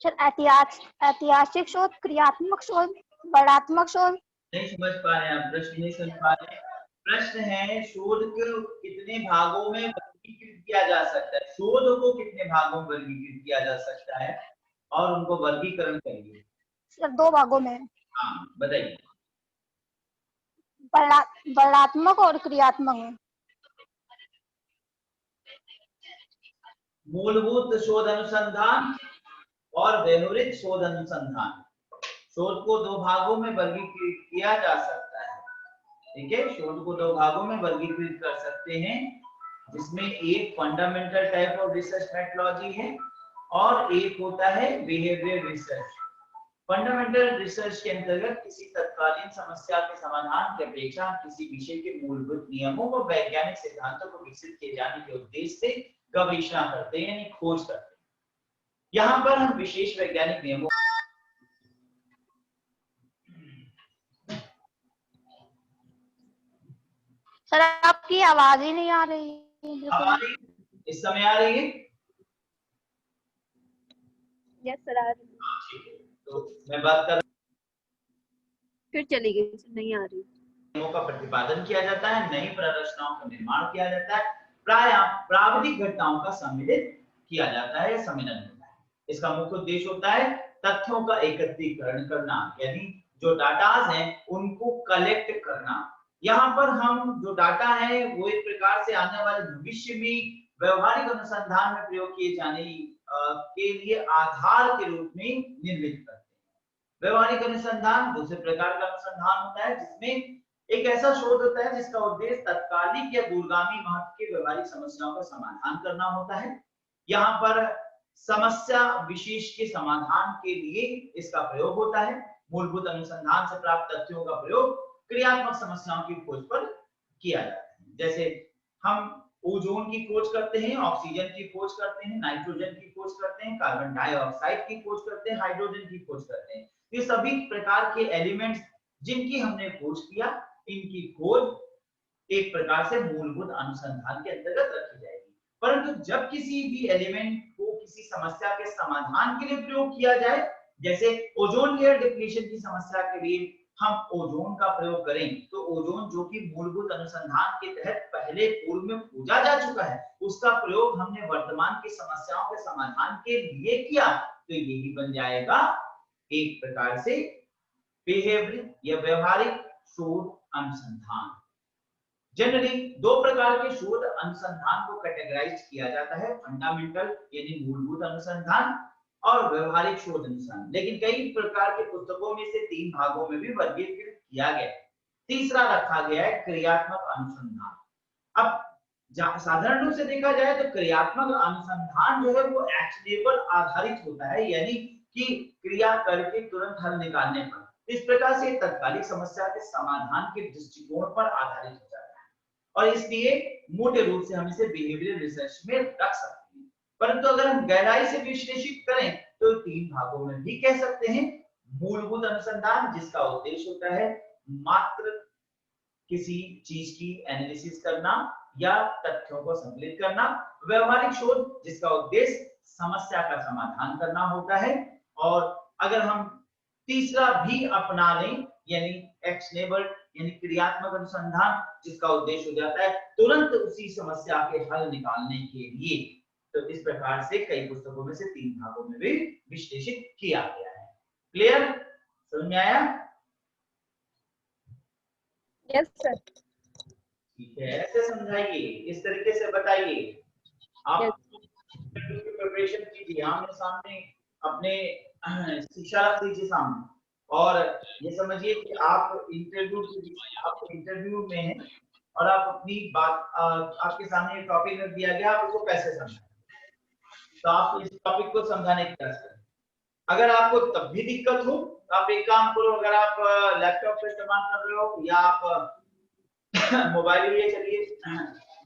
सर ऐतिहासिक शोध, क्रियात्मक शोध, वर्णात्मक शोध। नहीं समझ पा रहे हैं आप, प्रश्न नहीं समझ पा रहे हैं। प्रश्न है शोध को कितने भागों में वर्गीकृत किया जा सकता है, शोध को कितने भागों में वर्गीकृत किया जा सकता है और उनको वर्गीकरण करिए। सर 2 भागों में। हाँ बताइए। वर्णात्मक और क्रियात्मक में। मूलभूत शोध अनुसंधान और व्यवहारिक शोध अनुसंधान। शोध को 2 भागों में वर्गीकृत किया जा सकता है। ठीक है, शोध को 2 भागों में वर्गीकृत कर सकते हैं, जिसमें एक fundamental type of research methodology है और एक होता है बिहेवियर रिसर्च। फंडामेंटल रिसर्च के अंतर्गत किसी तत्कालीन समस्या के समाधान की अपेक्षा किसी विषय के मूलभूत नियमों व वैज्ञानिक सिद्धांतों को विकसित किए जाने के उद्देश्य से गवेषणा करते हैं, यानी खोज करते हैं। यहाँ पर हम विशेष वैज्ञानिक नियमों। सर आपकी आवाज ही नहीं आ रही। इस समय आ रही है? यस सर आ रही है। तो मैं बात कर, फिर चली गई, नहीं आ रही। नियमों का प्रतिपादन किया जाता है, नई प्ररचनाओं का निर्माण किया जाता है, प्राविधिक घटनाओं का सम्मिलित किया जाता है या सम्मिलन होता है। इसका मुख्य उद्देश्य होता है तथ्यों का एकत्रीकरण करना, यानी जो डाटाज हैं उनको कलेक्ट करना। यहाँ पर हम जो डाटा है वो एक प्रकार से आने वाले भविष्य में व्यवहारिक अनुसंधान में प्रयोग किए जाने के लिए आधार के रूप में निर्मित करते हैं। व्यवहारिक अनुसंधान दूसरे प्रकार का अनुसंधान होता है जिसमें एक ऐसा शोध होता है जिसका उद्देश्य तत्कालिक या दूरगामी महत्व के व्यवहारिक समस्याओं का समाधान करना होता है। यहाँ पर समस्या विशेष के समाधान के लिए इसका प्रयोग होता है। मूलभूत अनुसंधान से प्राप्त तथ्यों का प्रयोग क्रियात्मक समस्याओं की खोज पर किया जाता है। जैसे हम ओजोन की खोज करते हैं, ऑक्सीजन की खोज करते हैं, नाइट्रोजन की खोज करते हैं, कार्बन डाइऑक्साइड की खोज करते हैं, हाइड्रोजन की खोज करते हैं। ये सभी प्रकार के एलिमेंट्स जिनकी हमने खोज किया, इनकी खोज एक प्रकार से मूलभूत अनुसंधान के अंतर्गत रखी जाएगी। परंतु जब किसी भी एलिमेंट को किसी समस्या के समाधान के लिए प्रयोग किया जाए, जैसे ओजोन लेयर डिप्लीशन की समस्या के लिए हम ओजोन का प्रयोग करें, तो ओजोन जो कि मूलभूत अनुसंधान के तहत पहले पूर्व में खोजा जा चुका है, उसका प्रयोग हमने वर्तमान की समस्याओं के समाधान के लिए किया, तो यही बन जाएगा एक प्रकार से बिहेवियरल या व्यवहारिक शोध अनुसंधान। जनरली दो प्रकार के शोध अनुसंधान को कैटेगराइज किया जाता है, फंडामेंटल यानी मूलभूत अनुसंधान और व्यवहारिक शोध अनुसंधान। लेकिन कई प्रकार के पुस्तकों में से 3 भागों में भी वर्गीकृत किया गया है। तीसरा रखा गया है क्रियात्मक अनुसंधान। अब साधारण रूप से देखा जाए तो क्रियात्मक अनुसंधान जो है वो एक्शनेबल आधारित होता है, यानी कि क्रिया करके तुरंत हल निकालने पर। इस प्रकार से तत्कालिक समस्या के समाधान के दृष्टिकोण पर आधारित हो जाता है और इसलिए मोटे रूप से हम इसे बिहेवियरल रिसर्च में रख सकते हैं। परंतु अगर हम गहराई से विश्लेषित करें तो 3 भागों में भी कह सकते हैं। मूलभूत अनुसंधान जिसका उद्देश्य होता है मात्र किसी चीज की एनालिसिस करना या तथ्यों को संकलित करना। व्यवहारिक शोध जिसका उद्देश्य समस्या का समाधान करना होता है। और अगर हम तीसरा भी अपना लें यानी एक्शनेबल यानी क्रियात्मक अनुसंधान जिसका उद्देश्य हो जाता है तुरंत उसी समस्या के हल निकालने के लिए, तो इस प्रकार से कई पुस्तकों में से 3 भागों में भी विश्लेषित किया गया है। क्लियर? समझ में आया? Yes sir. ठीक है, ऐसे समझाइए, इस तरीके से बताइए। आप प्रिपरेशन कीजिए, आमने सामने अपने शीशा रख लीजिए सामने और ये समझिए कि आप इंटरव्यू में हैं और आप अपनी बात आपके सामने टॉपिक रख दिया गया, आप उसको कैसे समझें, तो आप इस टॉपिक को समझाने की कोशिश करें। अगर आपको तब भी दिक्कत हो तो आप एक काम करो, अगर आप लैपटॉप का इस्तेमाल कर रहे हो या आप मोबाइल लिए चलिए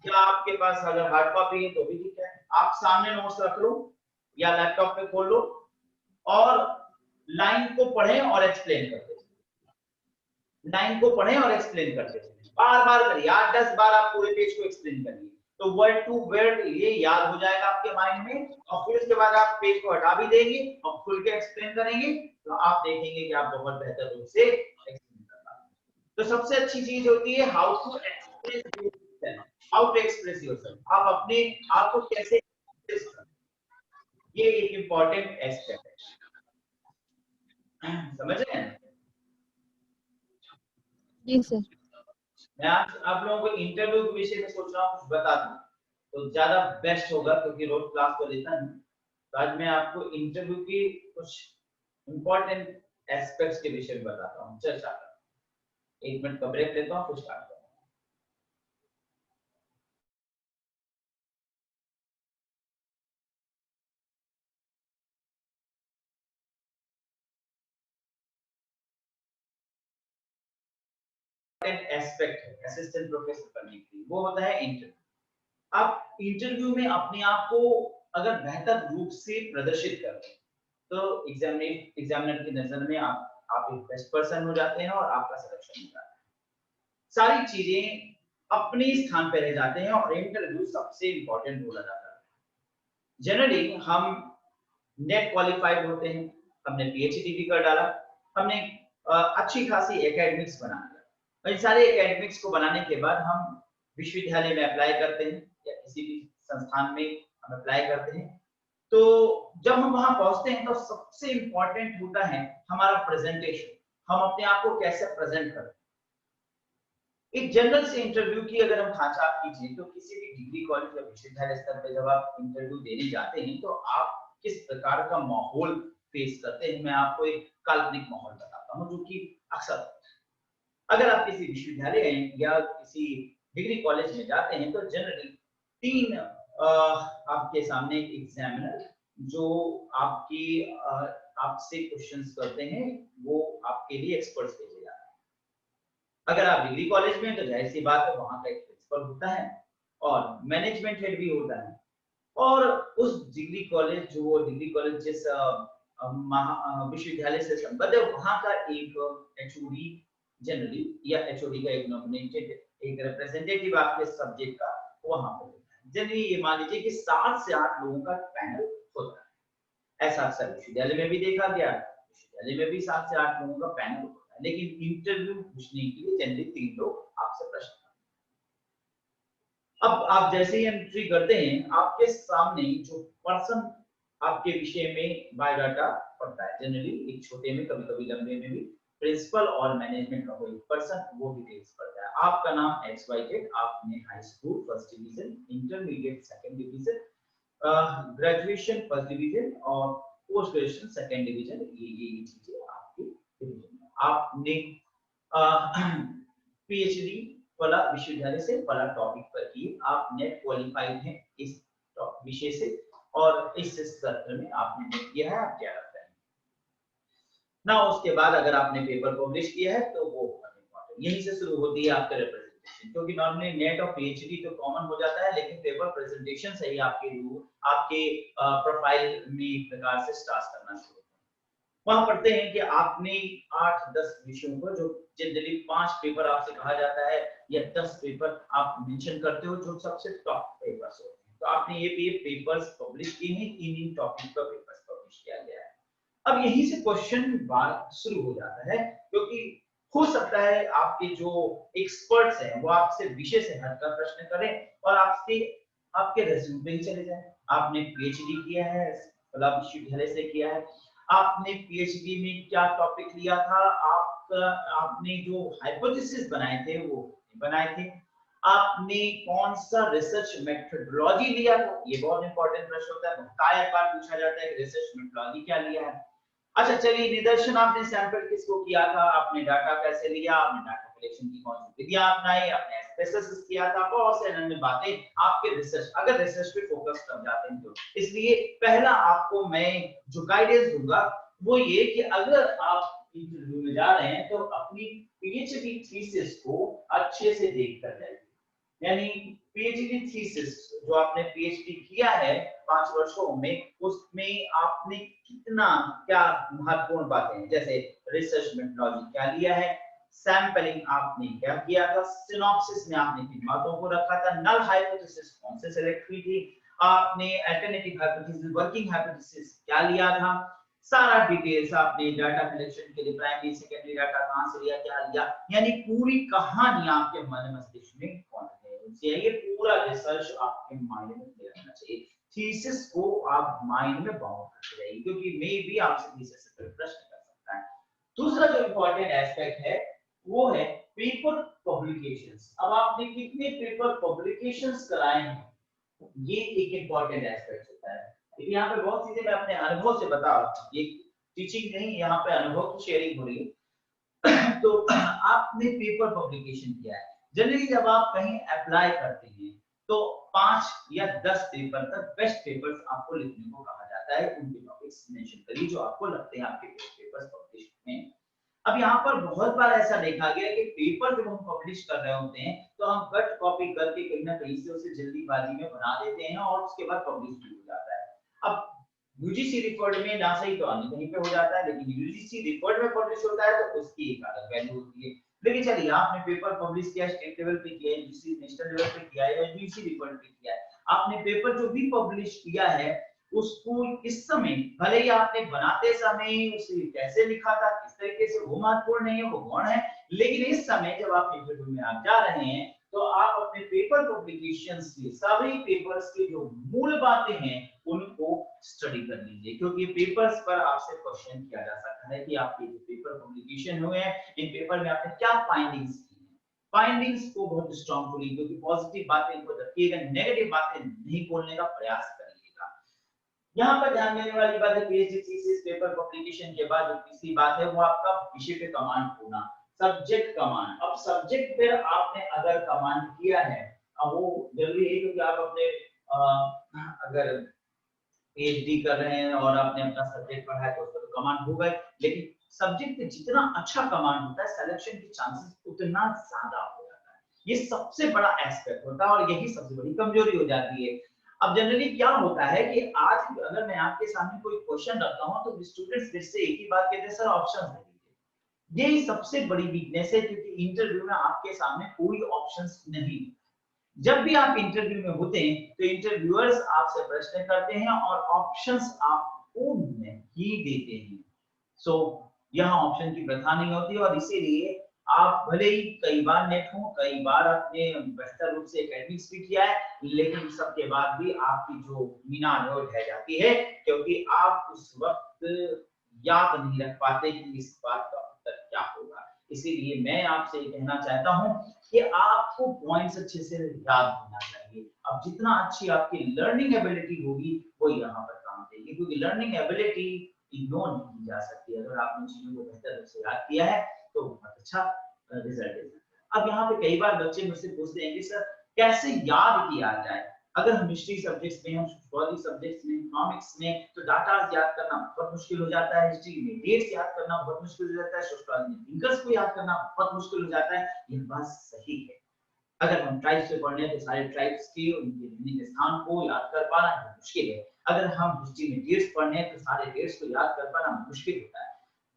या आपके पास अगर हार्ड कॉपी है तो भी ठीक है, आप सामने नोट्स रख लो या लैपटॉप पे खोल लो और लाइन को पढ़ें और एक्सप्लेन करते चलिए। लाइन को पढ़ें और एक्सप्लेन करते चलिए, बार-बार करिए, 8-10 बार आप पूरे पेज को एक्सप्लेन करिए, तो वर्ड टू वर्ड ये याद हो जाएगा आपके माइंड में। और फिर उसके बाद आप पेज को हटा भी देंगे और खुल के एक्सप्लेन करेंगे तो आप देखेंगे कि आप बहुत बेहतर रूप से एक्सप्लेन कर पाएंगे। तो सबसे अच्छी चीज होती है हाउ टू एक्सप्रेस योरसेल्फ। आप अपने आप को कैसे एक्सप्रेस करें, ये एक इंपॉर्टेंट एस्पेक्ट है। समझ रहे हैं? जी सर। मैं आज आप लोगों को इंटरव्यू के विषय में सोच रहा हूँ कुछ बता दूं तो ज्यादा बेस्ट होगा, क्योंकि रोज क्लास को लेता नहीं। तो आज मैं आपको इंटरव्यू की कुछ इंपॉर्टेंट एस्पेक्ट्स के विषय में बताता हूँ, चर्चा करता हूँ। 1 मिनट का ब्रेक लेता हूँ, कुछ स्टार्ट करता हूँ। एस्पेक्ट है असिस्टेंट प्रोफेसर करने के लिए, वो होता है इंटरव्यू। आप इंटरव्यू में अपने आप को अगर बेहतर रूप से प्रदर्शित करते हैं तो एग्जामिनर की नजर में आप एक बेस्ट पर्सन हो जाते हैं और आपका सिलेक्शन हो जाता है। सारी चीजें अपने स्थान पर रह जाते हैं और इंटरव्यू सबसे इंपॉर्टेंट बोला जाता है। जनरली हम नेट क्वालिफाइड होते हैं, हमने पीएचडी भी कर डाला, हमने अच्छी खासी एकेडमिक्स बना लिया। इन सारे एकेडमिक्स को बनाने के बाद हम विश्वविद्यालय में अप्लाई करते हैं या किसी भी संस्थान में हम अप्लाई करते हैं। तो जब हम वहां पहुंचते हैं तो सबसे इंपॉर्टेंट होता है हमारा प्रेजेंटेशन, हम अपने आप को कैसे प्रेजेंट करते हैं। एक जनरल से इंटरव्यू की अगर हम खांचा कीजिए तो किसी भी डिग्री कॉलेज या विश्वविद्यालय स्तर पर जब आप इंटरव्यू देने जाते हैं तो आप किस प्रकार का माहौल फेस करते हैं। मैं आपको एक काल्पनिक माहौल बताता हूँ जो कि अक्सर, अगर आप किसी विश्वविद्यालय या किसी डिग्री कॉलेज में जाते हैं तो जनरली 3 आपके सामने एग्जामिनर जो आपसे क्वेश्चंस करते हैं, वो आपके लिए एक्सपर्ट्स भेजे जाते हैं। अगर आप डिग्री कॉलेज में, तो जाहिर सी बात है वहां का एक प्रिंसिपल होता है और मैनेजमेंट हेड भी होता है, और उस डिग्री कॉलेज जिस विश्वविद्यालय से संबद्ध है वहां का एक एचओडी जनरली, या एचओडी का एक नॉमिनेटेड एक रिप्रेजेंटेटिव आपके सब्जेक्ट का वहां पर होता है। जनरली ये मान लीजिए कि 7 से 8 लोगों का पैनल होता है। ऐसा अक्सर विश्वविद्यालय में भी देखा गया, विश्वविद्यालय में भी 7 से 8 लोगों का पैनल होता है, लेकिन इंटरव्यू पूछने के लिए जनरली 3 लोग आपसे प्रश्न करते हैं। अब आप जैसे ही एंट्री करते हैं, आपके सामने जो पर्सन आपके विषय में बायोडाटा पढ़ता है, जनरली एक छोटे में, कभी-कभी लंबे में भी, प्रिंसिपल और मैनेजमेंट का कोई पर्सन वो डिटेल्स पढ़ता है। आपका नाम XYZ, आपने high school first division, intermediate second division, graduation first division और पोस्ट ग्रेजुएशन सेकंड डिवीजन, ये चीजें आपकी डिवीजन में। आपने पीएचडी वाला विश्वविद्यालय से वाला टॉपिक पर की, आप नेट क्वालिफाइड हैं इस विषय से और इस सत्र में आपने नेट किया है, आप क्या लगता है ना। उसके बाद अगर आपने पेपर पब्लिश किया है तो वो बहुत इंपॉर्टेंट, यहीं से शुरू होती है आपका रिप्रेजेंटेशन, क्योंकि नॉर्मली नेट और पीएचडी तो कॉमन हो जाता है, लेकिन पेपर प्रेजेंटेशन से ही आपके प्रोफाइल में एक प्रकार से स्टार्ट करना शुरू होता है। वहां पढ़ते हैं कि आपने 8-10 विषयों पर, जो जनरली 5 पेपर आपसे कहा जाता है या 10 पेपर आप मेंशन करते हो जो सबसे टॉप पेपर्स होते हैं, तो आपने ये पेपर्स पब्लिश किए हैं, इन टॉपिक पर पेपर्स पब्लिश किया गया है। अब यहीं से क्वेश्चन बात शुरू हो जाता है, क्योंकि हो सकता है आपके जो एक्सपर्ट्स हैं वो आपसे विषय से हटकर प्रश्न करें और आपके रिज्यूम पे ही चले जाएं। आपने पीएचडी किया है, विश्वविद्यालय से किया है, आपने पीएचडी में क्या टॉपिक लिया था, आपने जो हाइपोथेसिस बनाए थे वो बनाए थे, आपने कौन सा रिसर्च मेथोडोलॉजी लिया था, ये बहुत इंपॉर्टेंट प्रश्न होता है। कई बार पूछा जाता है कि रिसर्च मेथोडोलॉजी क्या लिया है। अच्छा चलिए, निदर्शन आपने सैंपल किसको किया था, आपने डाटा कैसे लिया, आपने डाटा कलेक्शन की कौन सी विधियां अपनाई, आपने एनालिसिस किया था, बहुत से अन्य बातें आपके रिसर्च, अगर रिसर्च पे फोकस कर जाते हैं तो। इसलिए पहला आपको मैं जो गाइडेंस दूंगा वो ये कि अगर आप इंटरव्यू में जा रहे हैं तो अपनी पीएचडी थीसिस को अच्छे से देख कर जाइए। यानी पीएचडी थीसिस जो आपने पीएचडी किया है 5 वर्षों में, उसमें आपने कितना क्या महत्वपूर्ण बातें हैं, जैसे रिसर्च मेथोडोलॉजी क्या लिया है, सैंपलिंग आपने क्या किया था, सिनॉप्सिस में आपने किन बातों को रखा था, नल हाइपोथेसिस कौन से सेलेक्ट हुई थी, आपने अल्टरनेटिव हाइपोथेसिस, वर्किंग हाइपोथेसिस क्या लिया था, सारा डिटेल्स आपने डाटा कलेक्शन के लिए प्राइमरी सेकेंडरी डाटा कहां से लिया, क्या लिया, यानी पूरी कहानी आपके मन मस्तिष्क में कौन है, ये पूरा रिसर्च आपके माइंड में रहना चाहिए। थीसिस को आप माइंड में बाउंड करते रहिए, क्योंकि मे भी आपसे थीसिस से प्रश्न कर सकता है। दूसरा जो इंपॉर्टेंट एस्पेक्ट है वो है पेपर पब्लिकेशंस। अब आपने कितने पेपर पब्लिकेशंस कराए हैं, ये एक इंपॉर्टेंट एस्पेक्ट होता है। लेकिन यहाँ पे बहुत चीजें मैं अपने अनुभव से बता रहा हूँ, ये टीचिंग नहीं, यहाँ पे अनुभव की शेयरिंग हो रही है। तो आपने पेपर पब्लिकेशन किया है, जनरली जब आप कहीं अप्लाई करते हैं तो 5 या 10 पेपर तक बेस्ट पेपर्स आपको लिखने को कहा जाता है, उनके टॉपिक्स मेंशन करिए जो आपको लगते हैं आपके बेस्ट पेपर्स पब्लिश में। अब यहाँ पर बहुत बार ऐसा देखा गया कि पेपर जब हम पब्लिश कर रहे होते हैं तो हम कट कॉपी करके कहीं ना कहीं से उसे जल्दीबाजी में बना देते हैं और उसके बाद पब्लिश भी हो जाता है। अब यूजीसी रिकॉर्ड में ना सही तो अन्य कहीं पे हो जाता है, लेकिन यूजीसी रिकॉर्ड में पब्लिश होता है तो उसकी एक अलग वैल्यू होती है। लेकिन चलिए, आपने पेपर पब्लिश किया, स्टेट लेवल पे किया, यूजीसी नेशनल लेवल पे किया या यूजीसी रिकॉर्ड पे किया, आपने पेपर जो भी पब्लिश किया है उसको इस समय, भले ही आपने बनाते समय उसे कैसे लिखा था, किस तरीके से, वो महत्वपूर्ण नहीं है, वो गौण है, लेकिन इस समय जब आप इंटरव्यू में आप जा रहे हैं तो आप अपने पेपर पब्लिकेशंस के सभी पेपर्स के जो मूल बातें हैं उनको स्टडी कर लीजिए, क्योंकि पेपर्स पर आपसे क्वेश्चन किया जा सकता है कि आपके जो पेपर पब्लिकेशन हुए हैं इन पेपर में आपने क्या फाइंडिंग्स की हैं। फाइंडिंग्स को बहुत स्ट्रांगफुली, क्योंकि पॉजिटिव बातें को रखिएगा, नेगेटिव बातें नहीं बोलने का प्रयास करिएगा। यहाँ पर ध्यान देने वाली बात है पीएचडी थीसिस पेपर पब्लिकेशन के बाद जो तीसरी बात है वो आपका विषय पे कमांड होना, सब्जेक्ट कमांड। अब सब्जेक्ट पे आपने अगर कमांड किया है, अब वो जरूरी है क्योंकि आप अपने अगर पीएचडी कर रहे हैं और आपने अपना सब्जेक्ट पढ़ा है तो उसका तो कमांड होगा, लेकिन सब्जेक्ट पे जितना अच्छा कमांड होता है सिलेक्शन के चांसेस उतना ज्यादा हो जाता है। ये सबसे बड़ा एस्पेक्ट होता है और यही सबसे बड़ी कमजोरी हो जाती है। अब जनरली क्या होता है कि आज अगर मैं आपके सामने कोई क्वेश्चन रखता हूं तो स्टूडेंट्स फिर से एक ही बात कहते हैं, सर ऑप्शंस दे दीजिए। यही सबसे बड़ी वीकनेस है, क्योंकि इंटरव्यू में आपके सामने कोई ऑप्शंस नहीं। जब भी आप इंटरव्यू में होते हैं तो इंटरव्यूअर्स आपसे प्रश्न करते हैं और ऑप्शंस आपको नहीं देते हैं। सो यहाँ ऑप्शन की प्रथा नहीं होती और इसीलिए आप भले ही कई बार नेट हो, कई बार आपने बेहतर रूप से एकेडमिक्स भी किया है, लेकिन सबके बाद भी आपकी जो मीनार है वो ढह जाती है, क्योंकि आप उस वक्त याद नहीं रख पाते कि इस बात का उत्तर क्या होगा। इसीलिए मैं आपसे कहना चाहता हूं कि आपको पॉइंट्स अच्छे से याद होना चाहिए। अब जितना अच्छी आपकी लर्निंग एबिलिटी होगी वो यहाँ पर काम देगी, क्योंकि लर्निंग एबिलिटी इग्नोर नहीं की जा सकती। अगर आपने चीजों को बेहतर रूप से याद किया है तो बहुत अच्छा रिजल्ट दे सकता है। अब यहाँ पे कई बार बच्चे मुझसे पूछते हैं कि सर कैसे याद किया जाए। अगर हम हिस्ट्री सब्जेक्ट्स में, हम सोशियोलॉजी सब्जेक्ट्स में, इकोनॉमिक्स में, तो डाटा याद करना बहुत मुश्किल हो जाता है। हिस्ट्री में डेट्स याद करना बहुत मुश्किल हो जाता है, सोशियोलॉजी में फिगर्स को याद करना बहुत मुश्किल हो जाता है। ये बात सही है। अगर हम ट्राइब्स पे पढ़ने तो सारे ट्राइब्स के उनके रहने के स्थान को याद कर पाना मुश्किल है। अगर हम हिस्ट्री में डेट्स पढ़ने तो सारे डेट्स को याद कर पाना मुश्किल होता है।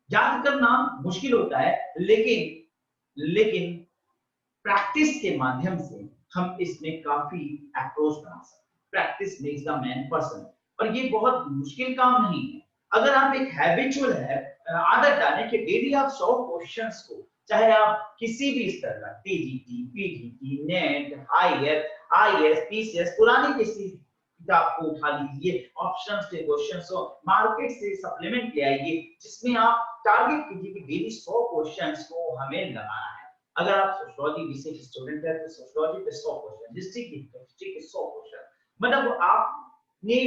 याद करना मुश्किल होता है, लेकिन प्रैक्टिस के माध्यम से हम इसमें काफी अप्रोच बना सकते हैं। Practice makes the man person, और ये बहुत मुश्किल काम नहीं है। अगर आप एक हैबिचुअल है आदत डालें कि डेली आप 100 क्वेश्चंस को, चाहे आप किसी भी स्तर का TGT, PGT, NET, higher, IAS, PCS, पुरानी किसी किताब को उठा लीजिए, ऑप्शंस के क्वेश्चंस हो, मार्केट से सप्लीमेंट ले आइए, जिसमें आप टारगेट कीजिए कि डेली 100 क्वेश्चंस को हमें लगाना है। अगर आप सोशियोलॉजी विषय के स्टूडेंट हैं तो सोशियोलॉजी पे 100 क्वेश्चन, हिस्ट्री के 100 क्वेश्चन, मतलब आपने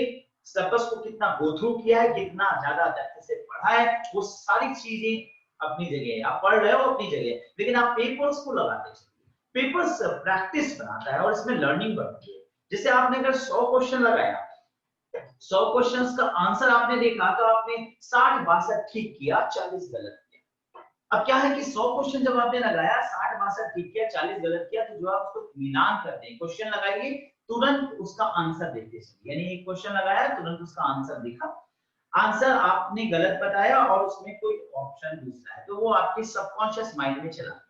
सिलेबस को कितना गो थ्रू किया है, कितना ज्यादा डेप्थ से पढ़ा है, वो सारी चीजें अपनी जगह है। आप पढ़ रहे हो अपनी जगह, लेकिन आप पेपर्स को लगाते चलिए। पेपर्स प्रैक्टिस बनाता है और इसमें लर्निंग बढ़ती है। जैसे आपने अगर 100 क्वेश्चन लगाया, 100 क्वेश्चंस का आंसर आपने देखा तो आपने 60-62 ठीक किया, 40 गलत। अब क्या है कि 100 क्वेश्चन जब आपने लगाया, 60-62 ठीक किया, 40 गलत किया, तो जो आप उसको इत्मीनान करते हैं, क्वेश्चन लगाइए तुरंत उसका आंसर देखते चलिए। यानी एक क्वेश्चन लगाया तुरंत उसका आंसर देखा, आंसर आपने गलत बताया और उसमें कोई ऑप्शन दूसरा है, तो वो आपके सबकॉन्शियस माइंड में चला गया।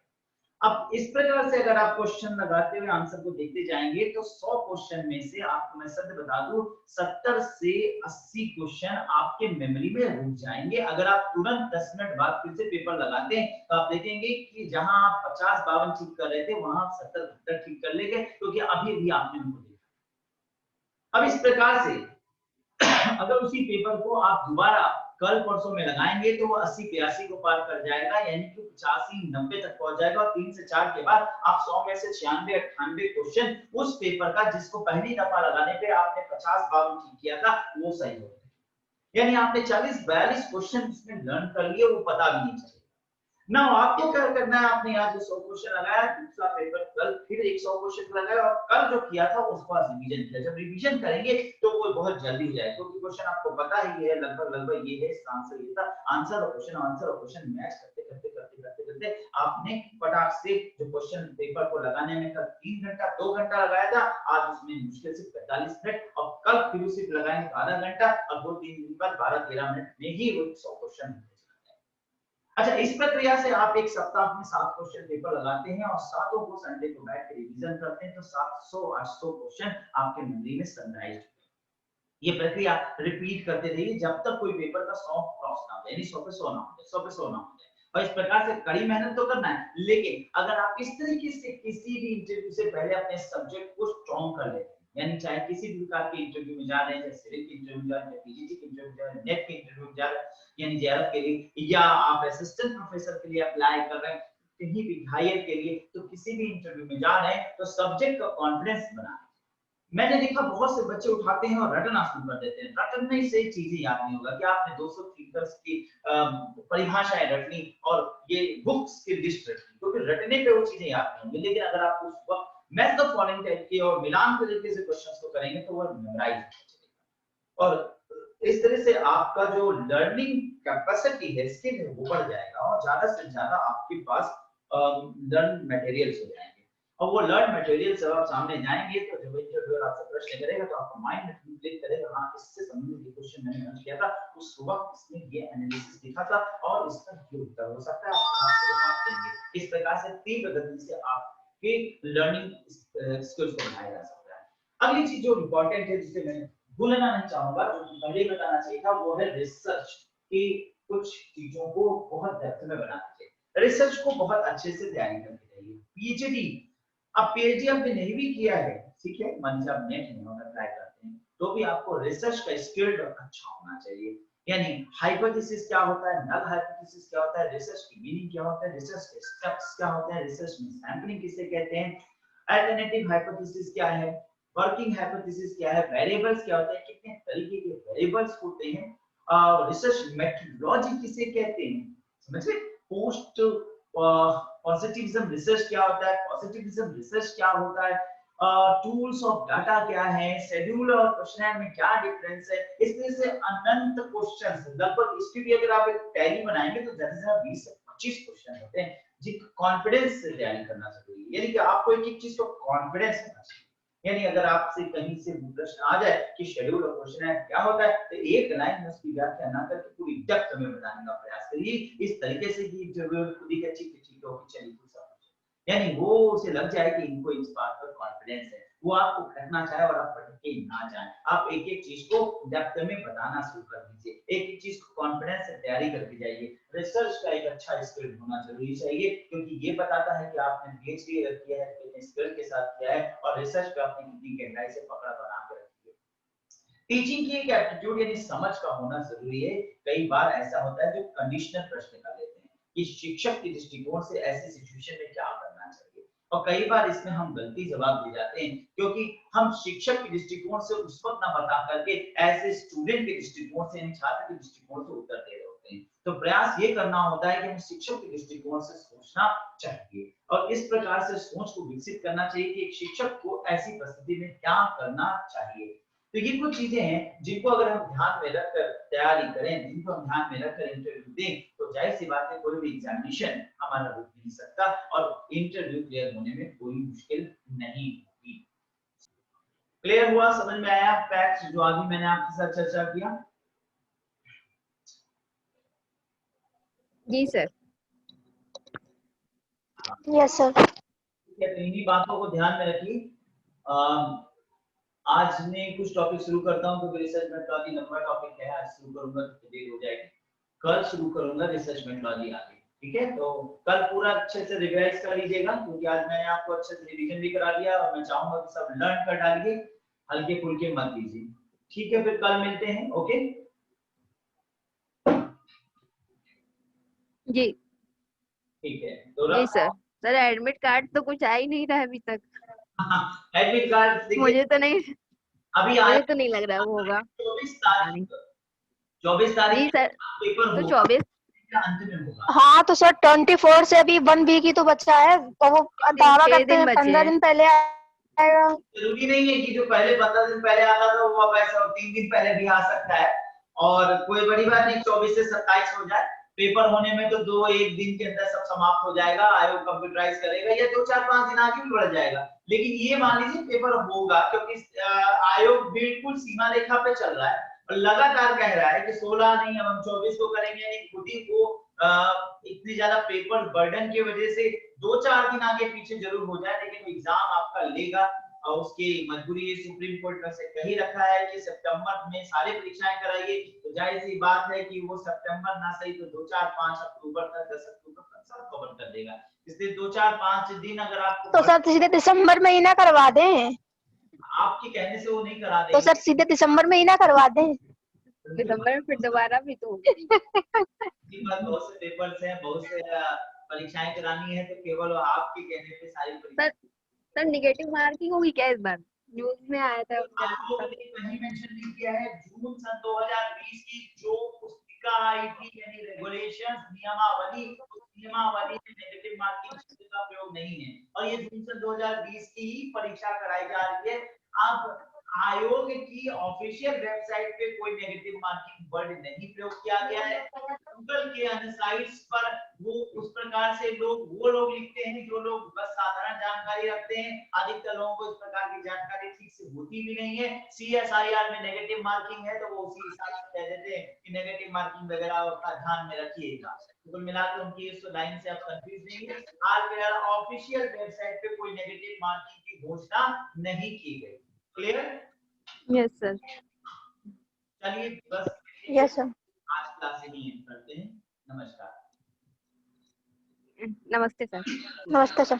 अब इस प्रकार से अगर आप क्वेश्चन लगाते हुए आंसर को देखते जाएंगे तो 100 क्वेश्चन में से आपको मैं सत्य बता दूं 70 से 80 क्वेश्चन आपके मेमोरी में रुक जाएंगे। अगर आप तुरंत 10 मिनट बाद फिर से पेपर लगाते हैं तो आप देखेंगे कि जहां आप 50-52 ठीक कर रहे थे वहां आप 70-72 ठीक कर लेंगे, क्योंकि अभी भी आपने उनको देखा। अब इस प्रकार से अगर उसी पेपर को आप दोबारा कल परसों में लगाएंगे तो वो 80-82 को पार कर जाएगा, यानी कि 85-90 तक पहुंच जाएगा। और 3 से 4 के बाद आप 100 में से 96-98 क्वेश्चन उस पेपर का जिसको पहली दफा लगाने पे आपने 50-52 ठीक किया था वो सही हो गया। यानी आपने 40-42 क्वेश्चन उसमें लर्न कर लिए, वो पता भी नहीं चलेगा। ना आपको क्या करना है, आपने आज जो 100 क्वेश्चन लगाया, दूसरा पेपर कल फिर 100 क्वेश्चन लगाया और कल जो किया था उसको आज रिवीजन किया। जब रिवीजन करेंगे तो वो बहुत जल्दी हो जाएगा, क्योंकि क्वेश्चन आपको पता ही है, लगभग ये है, इसका आंसर ये था। आंसर और क्वेश्चन मैच करते आपने फटाक से जो क्वेश्चन पेपर को लगाने में कल 3 घंटा 2 घंटा लगाया था, आज उसमें मुश्किल से 45 मिनट, और कल फिर उसे लगाएंगे आधा घंटा, और 2-3 दिन बाद 12-13 मिनट में ही वो 100 क्वेश्चन। अच्छा, इस प्रक्रिया से आप एक सप्ताह में 7 क्वेश्चन पेपर लगाते हैं और सातों को संडे को बैठ के रिवीजन करते हैं, तो 700-800 क्वेश्चन आपके मेमोरी में समराइज होते हैं। ये प्रक्रिया रिपीट करते रहिए जब तक कोई पेपर का 100 क्रॉस ना हो, यानी 100 पे 100 ना हो जाए, 100 पे 100 ना हो जाए। और इस प्रकार से कड़ी मेहनत तो करना है, लेकिन अगर आप इस तरीके से किसी भी इंटरव्यू से पहले अपने सब्जेक्ट को स्ट्रॉन्ग कर लेते हैं, यानी चाहे किसी भी प्रकार के इंटरव्यू में जा रहे हैं, चाहे सिविल के इंटरव्यू जा रहे हैं, पीजीटी के इंटरव्यू जा रहे हैं, नेट के इंटरव्यू जा रहे हैं, यानी जेआरएफ के लिए, या आप असिस्टेंट प्रोफेसर के लिए अप्लाई कर रहे हैं, कहीं भी हायर के लिए, तो किसी भी इंटरव्यू में जा रहे हैं तो सब्जेक्ट का कॉन्फिडेंस बना। मैंने देखा बहुत से बच्चे उठाते हैं और रटना शुरू कर देते हैं। रटने से चीजें याद नहीं होगा कि आपने 200 थिंकर्स की परिभाषाएं रटनी और ये बुक्स की लिस्ट रटनी, क्योंकि रटने पे वो चीजें याद नहीं होंगी, लेकिन अगर आप उस वक्त मैथ द फॉलोइंग टाइप की और मिलान तरीके से क्वेश्चंस को करेंगे तो वो मेमोराइज हो जाएगा और इस तरह से आपका जो लर्निंग कैपेसिटी है, स्किल है, वो बढ़ जाएगा और ज्यादा से ज्यादा आपके पास लर्न मटेरियल्स हो जाएंगे। और वो लर्न मटेरियल जब आप सामने जाएंगे तो जब इंटरव्यूअर आपसे प्रश्न करेगा तो आपका माइंड में क्लिक करेगा, हाँ इससे संबंधित ये क्वेश्चन मैंने लर्न किया था, उस वक्त इसने ये एनालिसिस दिखा था और इसका ये उत्तर हो सकता है, आप खास बात करेंगे। इस प्रकार से तीव्र गति से आपके लर्निंग स्किल्स को बढ़ाया जा सकता है। अगली चीज जो इंपॉर्टेंट है जिसे मैं भूलना नहीं चाहूंगा, जो पहले ही बताना चाहिए था, वो है रिसर्च की कुछ चीजों को बहुत डेप्थ में बनाना चाहिए। रिसर्च को बहुत अच्छे से तैयारी करनी चाहिए। पीएचडी, अब पीएचडी आपने नहीं भी किया है, ठीक है, मान लीजिए आप नेट में अप्लाई करते हैं, तो भी आपको रिसर्च का स्किल अच्छा होना चाहिए। यानी हाइपोथेसिस क्या होता है, नल हाइपोथेसिस क्या होता है, रिसर्च की मीनिंग क्या होता है, रिसर्च के स्टेप्स क्या होते हैं, रिसर्च में सैंपलिंग किसे कहते हैं, अल्टरनेटिव हाइपोथेसिस क्या है, वर्किंग हाइपोथेसिस क्या है, वेरिएबल्स क्या होते हैं, कितने तरीके के वेरिएबल्स होते हैं, रिसर्च मेथोडोलॉजी किसे कहते हैं, समझ गए, पोस्ट पॉजिटिविज्म रिसर्च क्या होता है, पॉजिटिविज्म रिसर्च क्या होता है, टूल्स ऑफ डाटा क्या है, शेड्यूल और क्वेश्चनर में क्या डिफरेंस है। इस तरह से अनंत क्वेश्चंस, लगभग इसके भी अगर आप एक टैली बनाएंगे तो ज्यादा से ज्यादा 20 से 25 क्वेश्चन होते हैं जिनका कॉन्फिडेंस से तैयारी करना जरूरी है। यानी कि आपको एक एक चीज को कॉन्फिडेंस होना चाहिए। यानी अगर आपसे कहीं से प्रश्न आ जाए कि शेड्यूल और क्वेश्चनर क्या होता है, तो एक लाइन में उसकी व्याख्या ना करके पूरी डेप्थ में बताने का प्रयास करिए, इस तरीके से कि इंटरव्यूअर खुद ही का ठीक हो कि चलिए कुछ समझ, यानी वो उसे लग जाए कि इनको इस बात पर कॉन्फिडेंस है, वो आपको खटना चाहे और आप भटके ना जाए। आप एक एक चीज को डेप्थ में बताना शुरू कर दीजिए, एक एक चीज को कॉन्फिडेंस से तैयारी करके जाइए। रिसर्च का एक अच्छा स्किल होना जरूरी चाहिए, क्योंकि ये बताता है कि आपने पीएचडी किया है, कितने स्किल के साथ किया है और रिसर्च पे आपने कितनी गहराई से पकड़ बना के रखी है। टीचिंग की एक एप्टीट्यूड यानी समझ का होना जरूरी है। कई बार ऐसा होता है जो कंडीशनल प्रश्न कर लेते हैं कि शिक्षक के दृष्टिकोण से ऐसी सिचुएशन में क्या करना चाहिए, और कई बार इसमें हम गलती जवाब दे जाते हैं क्योंकि हम शिक्षक के दृष्टिकोण से उस वक्त ना बता करके ऐसे स्टूडेंट के दृष्टिकोण से यानी छात्र के दृष्टिकोण से उत्तर दे रहे होते हैं। तो प्रयास ये करना होता है कि हमें शिक्षक के दृष्टिकोण से सोचना चाहिए और इस प्रकार से सोच को विकसित करना चाहिए कि एक शिक्षक को ऐसी परिस्थिति में क्या करना चाहिए। तो ये कुछ चीजें हैं जिनको अगर हम ध्यान में रखकर तैयारी करें, जिनको हम ध्यान में रखकर इंटरव्यू दें, तो जाहिर सी बात है कोई भी एग्जामिनेशन हमारा रुक नहीं सकता और इंटरव्यू क्लियर होने में कोई मुश्किल नहीं होगी। क्लियर हुआ, समझ में आया फैक्ट्स जो अभी मैंने आपके साथ चर्चा किया? जी सर। Yes sir. तो इन्हीं बातों को ध्यान में रखिए। आज मैं कुछ टॉपिक शुरू करता हूं क्योंकि रिसर्च मेथोडोलॉजी लंबा टॉपिक है, आज शुरू करूंगा तो देर हो जाएगी, कल शुरू करूंगा रिसर्च मेथोडोलॉजी आगे, ठीक है। तो कल पूरा अच्छे से रिवाइज कर लीजिएगा क्योंकि आज मैंने आपको अच्छे से रिवीजन भी करा दिया और मैं चाहूंगा कि सब लर्न कर डालिए, हल्के फुल्के मत लीजिए, ठीक है। फिर कल मिलते हैं, ओके जी ठीक है। तो जी सर। सर एडमिट कार्ड तो कुछ आ ही नहीं रहा है अभी तक। एडमिट कार्ड मुझे तो नहीं, अभी मुझे तो नहीं लग रहा वो होगा। 24 पता नहीं। तारीख 24 तारीख जी सर, पेपर तो होगा, 24 अंत में होगा। हाँ तो सर 24 से अभी 1 वीक ही तो बचा है, तो वो दावा 6 करते दिन हैं बचे 15 हैं। दिन पहले आएगा। जरूरी नहीं है कि जो पहले 15 दिन पहले आता था वो अब ऐसा 3 दिन पहले भी आ सकता है और कोई बड़ी बात नहीं 24 से 27 हो जाए। पेपर होने में तो 2-1 दिन के अंदर सब समाप्त हो जाएगा, आयोग कंप्यूटराइज करेगा या 2-4-5 दिन आगे भी बढ़ जाएगा, लेकिन ये मान लीजिए पेपर होगा क्योंकि आयोग बिल्कुल सीमा रेखा पे चल रहा है और लगातार कह रहा है कि 16 नहीं अब हम 24 को करेंगे, यानी खुद ही वो इतनी ज्यादा पेपर बर्डन की वजह से 2-4 दिन आगे पीछे जरूर हो जाए, लेकिन एग्जाम आपका लेगा और उसकी मजबूरी ये सुप्रीम कोर्ट में से कही रखा है कि सितंबर में सारी परीक्षाएं कराइए। तो जाहिर सी बात है कि वो सितंबर ना सही तो 2-4-5 अक्टूबर तक 10 अक्टूबर सब कवर कर देगा। इसलिए 2-4-5 दिन अगर आपको तो सर सीधे दिसंबर में ही ना करवा दें, आपके कहने से वो नहीं करा तो देंगे। सर सीधे दिसंबर में ही ना करवा दें। दिसंबर में फिर दोबारा भी तो होगी। इसके बाद बहुत से पेपर्स हैं, बहुत से परीक्षाएं करानी है, तो केवल आपके कहने पे सारी परीक्षा। सर नेगेटिव मार्किंग होगी क्या इस बार? न्यूज में आया था। आप लोगों ने कहीं मेंशन नहीं किया है। जून सन 2020 की जो पुस्तिका आई थी यानी रेगुलेशंस नियमावली, उस नियमावली में नेगेटिव मार्किंग शब्द का प्रयोग नहीं है और ये जून सन 2020 की ही परीक्षा कराई जा रही है। अब आयोग की ऑफिशियल वेबसाइट पे कोई नेगेटिव मार्किंग वर्ड नहीं प्रयोग किया गया है। गूगल के अन्य साइट्स पर वो उस प्रकार से वो लोग लिखते हैं जो लोग बस साधारण जानकारी रखते हैं। अधिकतर लोगों को इस प्रकार की जानकारी ठीक से होती भी नहीं है। CSIR में नेगेटिव मार्किंग है तो वो उसी हिसाब से कह देते हैं कि नेगेटिव मार्किंग वगैरह का ध्यान में रखिएगा। कुल मिलाकर उनकी इस लाइन से आप कंफ्यूज नहीं है। आज फिलहाल ऑफिशियल वेबसाइट पे कोई नेगेटिव मार्किंग की घोषणा नहीं की गई। क्लियर? Yes sir. चलिए बस यस सर। आज क्लास यहीं एंड करते हैं। नमस्कार। नमस्ते सर। नमस्ते सर।